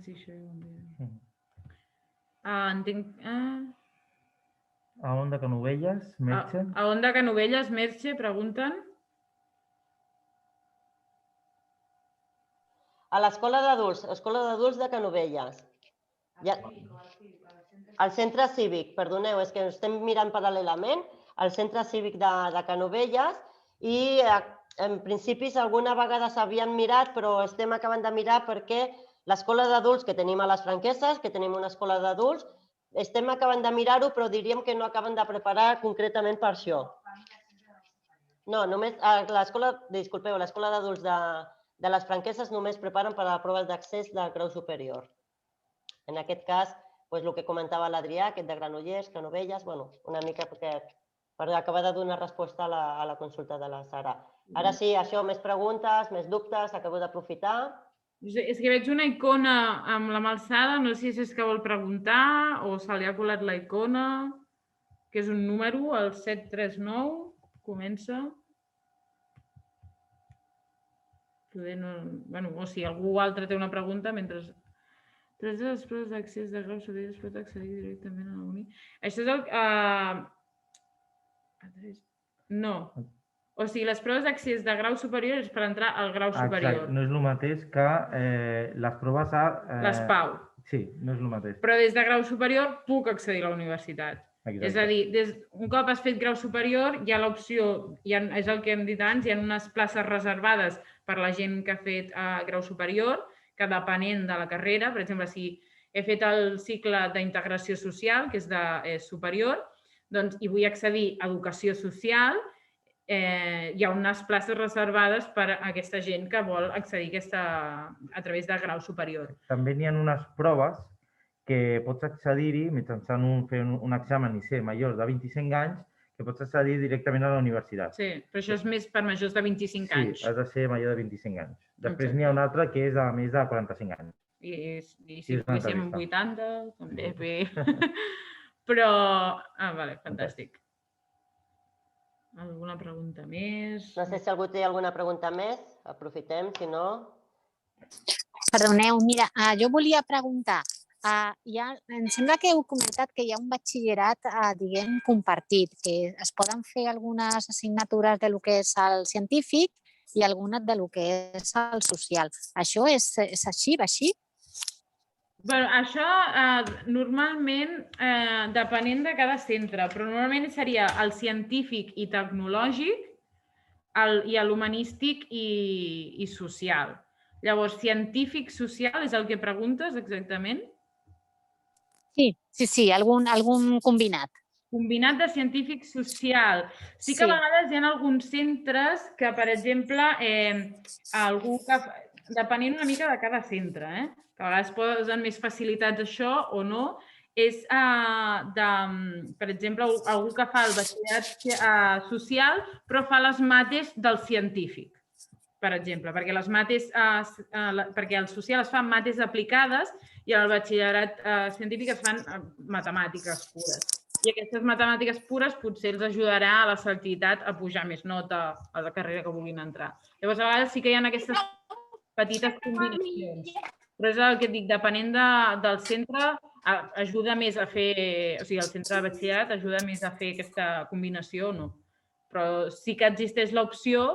Speaker 4: Sí, això ja ho entenc. Entenc...
Speaker 6: A on de Canovelles, Merche?
Speaker 4: A on de Canovelles, Merche, pregunten?
Speaker 1: A l'escola d'adults de Canovelles. Al centre cívic, perdoneu, és que estem mirant paral·lelament, al centre cívic de Canovelles i en principi alguna vegada s'havien mirat, però estem acabant de mirar perquè l'escola d'adults que tenim a les Franqueses, que tenim una escola d'adults, estem acabant de mirar-ho, però diríem que no acaben de preparar concretament per això. No, només l'escola d'adults de les Franqueses només preparen per a la prova d'accés del grau superior. En aquest cas, el que comentava l'Adrià, aquest de Granollers, Canovelles, una mica per acabar de donar resposta a la consulta de la Sara. Ara sí, això, més preguntes, més dubtes, acabo d'aprofitar.
Speaker 4: És que veig una icona amb la mà alçada, no sé si és que vol preguntar o se li ha colat la icona, que és un número, el 739, comença. O si algú altre té una pregunta, mentre... Després de les proves d'accés de grau superior es pot accedir directament a la uni. Això és el... No. O sigui, les proves d'accés de grau superior és per entrar al grau superior.
Speaker 6: Exacte, no és el mateix que les proves a...
Speaker 4: Les PAU.
Speaker 6: Sí, no és el mateix.
Speaker 4: Però des de grau superior puc accedir a la universitat. És a dir, un cop has fet grau superior hi ha l'opció, és el que hem dit abans, hi ha unes places reservades per la gent que ha fet grau superior, que depenent de la carrera, per exemple, si he fet el cicle d'integració social, que és superior, i vull accedir a educació social, hi ha unes places reservades per a aquesta gent que vol accedir a través de grau superior.
Speaker 6: També n'hi ha unes proves que pots accedir-hi mitjançant fer un examen i ser major de 25 anys, que pots accedir directament a la universitat.
Speaker 4: Sí, però això és més per majors de 25 anys.
Speaker 6: Sí, has de ser major de 25 anys. Després n'hi ha un altre que és a més de 45 anys.
Speaker 4: I si poguéssim 80, també bé. Però, vale, fantàstic. Alguna pregunta més?
Speaker 1: No sé si algú té alguna pregunta més. Aprofitem, si no...
Speaker 8: Perdoneu, mira, jo volia preguntar, em sembla que heu comentat que hi ha un batxillerat, diguem, compartit, que es poden fer algunes assignatures del que és el científic i algunes del que és el social. Això és així, va així?
Speaker 4: Això normalment, depenent de cada centre, però normalment seria el científic i tecnològic i l'humanístic i social. Llavors, científic social és el que preguntes exactament?
Speaker 8: Sí, algun combinat.
Speaker 4: Combinat de científic social. Sí que a vegades hi ha alguns centres que, per exemple, depenent una mica de cada centre, que a vegades posen més facilitats això o no, és, per exemple, algú que fa el batxillerat social però fa les mates del científic. per exemple, perquè les mates, perquè el social es fan mates aplicades i el batxillerat científic es fan matemàtiques pures. I aquestes matemàtiques pures potser els ajudarà a la selectivitat a pujar més nota a la carrera que vulguin entrar. Llavors, a vegades sí que hi ha aquestes petites combinacions. Però és el que et dic, depenent del centre, ajuda més a fer, o sigui, el centre de batxillerat ajuda més a fer aquesta combinació o no. Però sí que existeix l'opció,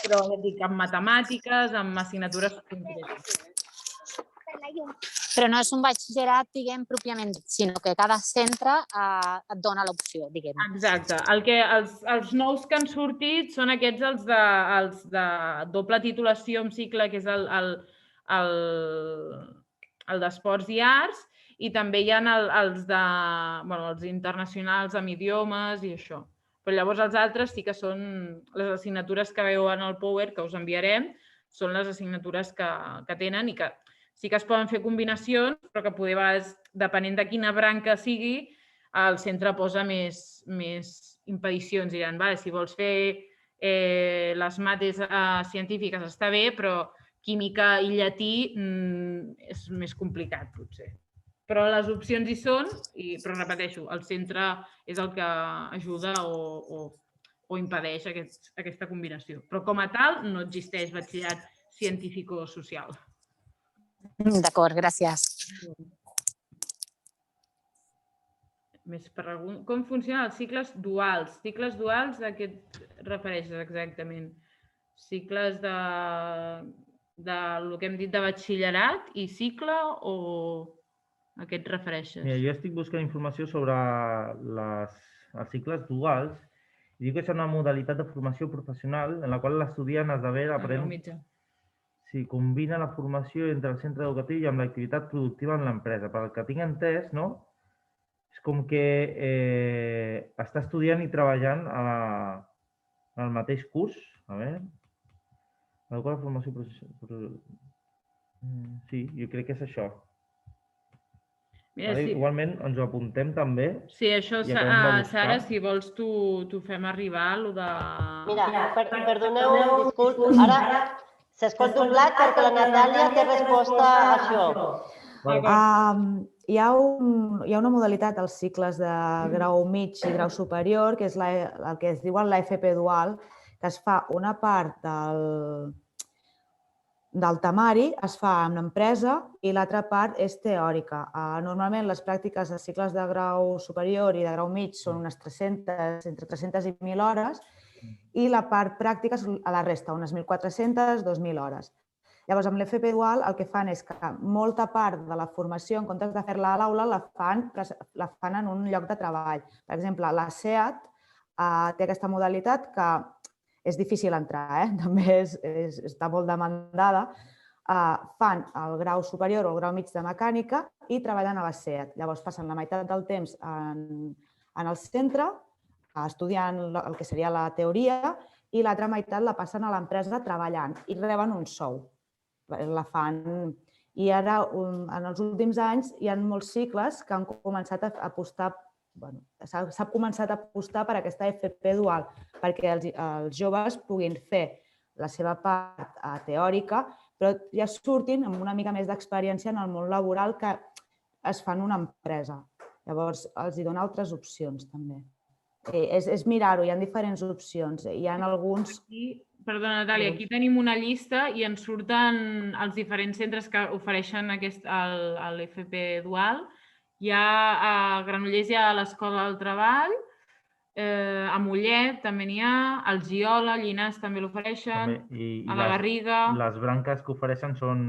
Speaker 4: però et dic, amb matemàtiques, amb assignatures concretes.
Speaker 8: Però no és un batxillerat, diguem, pròpiament dit, sinó que cada centre et dona l'opció, diguem.
Speaker 4: Exacte. Els nous que han sortit són aquests, els de doble titulació en cicle, que és el d'esports i arts, i també hi ha els internacionals amb idiomes i això. Però llavors els altres sí que són les assignatures que veuen al Power, que us enviarem, són les assignatures que tenen i que sí que es poden fer combinacions, però que poder, depenent de quina branca sigui, el centre posa més impedicions. Diran, si vols fer les mates científiques està bé, però química i llatí és més complicat, potser. Però les opcions hi són, però repeteixo, el centre és el que ajuda o impedeix aquesta combinació. Però com a tal no existeix batxillerat científico-social.
Speaker 8: D'acord, gràcies.
Speaker 4: Com funcionen els cicles duals? Cicles duals a què et refereixes exactament? Cicles de lo que hem dit de batxillerat i cicle o a què et refereixes?
Speaker 6: Mira, jo estic buscant informació sobre els cicles duals i diu que és una modalitat de formació professional en la qual l'estudiant esdevé aprenent si combina la formació entre el centre educatiu i amb l'activitat productiva en l'empresa. Per el que tinc entès, no? És com que està estudiant i treballant en el mateix curs. A veure... La formació professional... Sí, jo crec que és això. Igualment ens ho apuntem també.
Speaker 4: Sí, això, Sara, si vols t'ho fem arribar.
Speaker 1: Mira, perdoneu, disculpa, ara s'escolta doblat perquè la Natàlia té resposta a això.
Speaker 2: Hi ha una modalitat als cicles de grau mig i grau superior, que és el que es diu l'AFP dual, que es fa una part del temari, es fa en l'empresa i l'altra part és teòrica. Normalment les pràctiques de cicles de grau superior i de grau mig són unes 300, entre 300 i 1.000 hores i la part pràctica a la resta, unes 1.400, 2.000 hores. Llavors, amb l'FP dual el que fan és que molta part de la formació, en comptes de fer-la a l'aula, la fan en un lloc de treball. Per exemple, la SEAT té aquesta modalitat que és difícil entrar, també està molt demandada. Fan el grau superior o el grau mig de mecànica i treballen a la SEAT. Llavors, passen la meitat del temps en el centre, estudiant el que seria la teoria, i l'altra meitat la passen a l'empresa treballant i reben un sou. La fan. I ara, en els últims anys, hi ha molts cicles que han començat a apostar, s'ha començat a apostar per aquesta FP dual, perquè els joves puguin fer la seva part teòrica, però ja surtin amb una mica més d'experiència en el món laboral que es fa en una empresa. Llavors, els dona altres opcions, també. És mirar-ho, hi ha diferents opcions. Hi ha alguns...
Speaker 4: Perdona, Natàlia, aquí tenim una llista i ens surten els diferents centres que ofereixen l'FP dual. Hi ha a Granollers, hi ha l'Escola del Treball, a Mollet també n'hi ha, al Giola, a Llinars també l'ofereixen, a la Garriga...
Speaker 6: Les branques que ofereixen són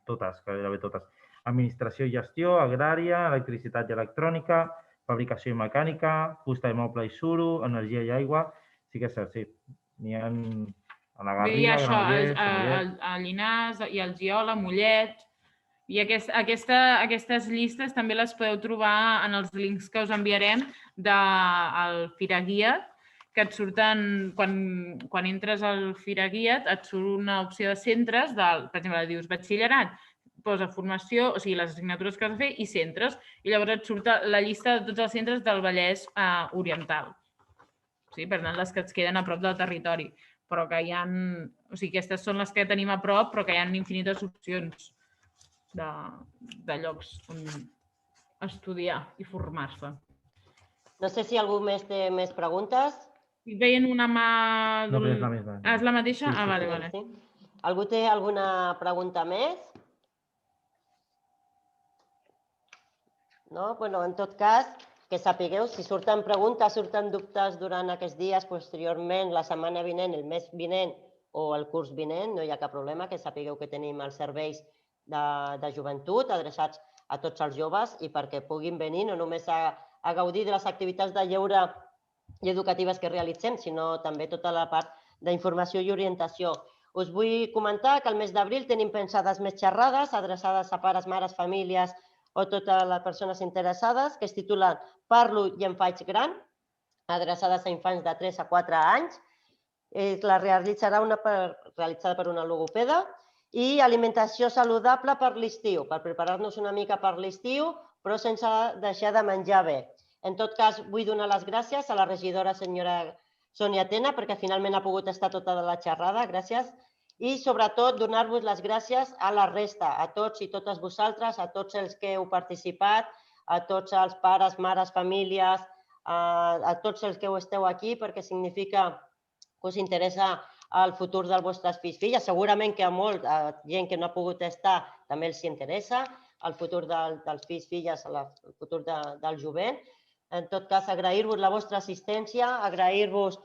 Speaker 6: totes, gairebé totes. Administració i gestió, agrària, electricitat i electrònica, fabricació i mecànica, fusta i moble i suro, energia i aigua. Sí que és cert, sí. N'hi ha a la Garriga,
Speaker 4: Granollers, a Llinars i al Giola, a Mollet. I aquestes llistes també les podeu trobar en els links que us enviarem del Firaguiat, que et surten, quan entres al Firaguiat, et surt una opció de centres, per exemple, dius batxillerat, posa formació, o sigui, les assignatures que has de fer i centres, i llavors et surt la llista de tots els centres del Vallès Oriental. Per tant, les que et queden a prop del territori. però que hi ha... O sigui, aquestes són les que tenim a prop, però que hi ha infinites opcions de llocs on estudiar i formar-se.
Speaker 1: No sé si algú més té més preguntes.
Speaker 4: Estic veient una mà...
Speaker 6: No, però és la mesma.
Speaker 4: Ah, és la mateixa?
Speaker 6: Sí, sí,
Speaker 4: Ah, vale,
Speaker 6: sí.
Speaker 4: vale.
Speaker 1: Sí. Algú té alguna pregunta més? No? Bueno, en tot cas, que sapigueu, si surten preguntes, surten dubtes durant aquests dies, posteriorment, la setmana vinent, el mes vinent o el curs vinent, no hi ha cap problema, que sapigueu que tenim els serveis de joventut adreçats a tots els joves i perquè puguin venir no només a gaudir de les activitats de lleure i educatives que realitzem, sinó també tota la part d'informació i orientació. Us vull comentar que al mes d'abril tenim pensades més xerrades adreçades a pares, mares, famílies o totes les persones interessades que es titulen Parlo i em faig gran, adreçades a infants de 3 a 4 anys. La realitzarà realitzada per una logopeda i alimentació saludable per l'estiu, per preparar-nos una mica per l'estiu, però sense deixar de menjar bé. En tot cas, vull donar les gràcies a la regidora senyora Sònia Tena perquè finalment ha pogut estar tota la xerrada, gràcies. I sobretot donar-vos les gràcies a la resta, a tots i totes vosaltres, a tots els que heu participat, a tots els pares, mares, famílies, a tots els que esteu aquí perquè significa que us interessa el futur dels vostres fills, filles. Segurament que a molta gent que no ha pogut estar també els interessa el futur dels fills, filles, el futur del jovent. En tot cas, agrair-vos la vostra assistència, agrair-vos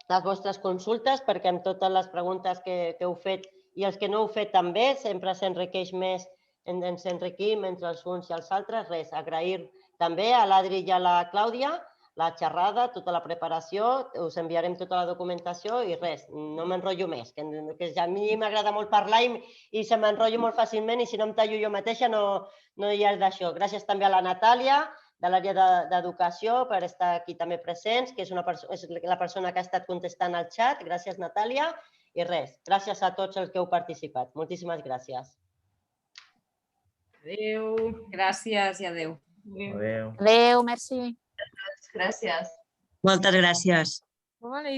Speaker 1: les vostres consultes, perquè amb totes les preguntes que heu fet i els que no heu fet també, sempre s'enriqueix més, ens enriquim entre els uns i els altres. Res, agrair també a l'Adri i a la Clàudia la xerrada, tota la preparació, us enviarem tota la documentació i res, no m'enrotllo més, que a mi m'agrada molt parlar i se m'enrotllo molt fàcilment i si no em tallo jo mateixa no hi ha d'això. Gràcies també a la Natàlia, de l'àrea d'educació, per estar aquí també presents, que és la persona que ha estat contestant al xat. Gràcies, Natàlia. I res, gràcies a tots els que heu participat. Moltíssimes gràcies.
Speaker 4: Adéu.
Speaker 3: Gràcies i adéu.
Speaker 6: Adéu.
Speaker 8: Adéu, merci.
Speaker 9: Gràcies.
Speaker 10: Moltes gràcies.
Speaker 4: Vale,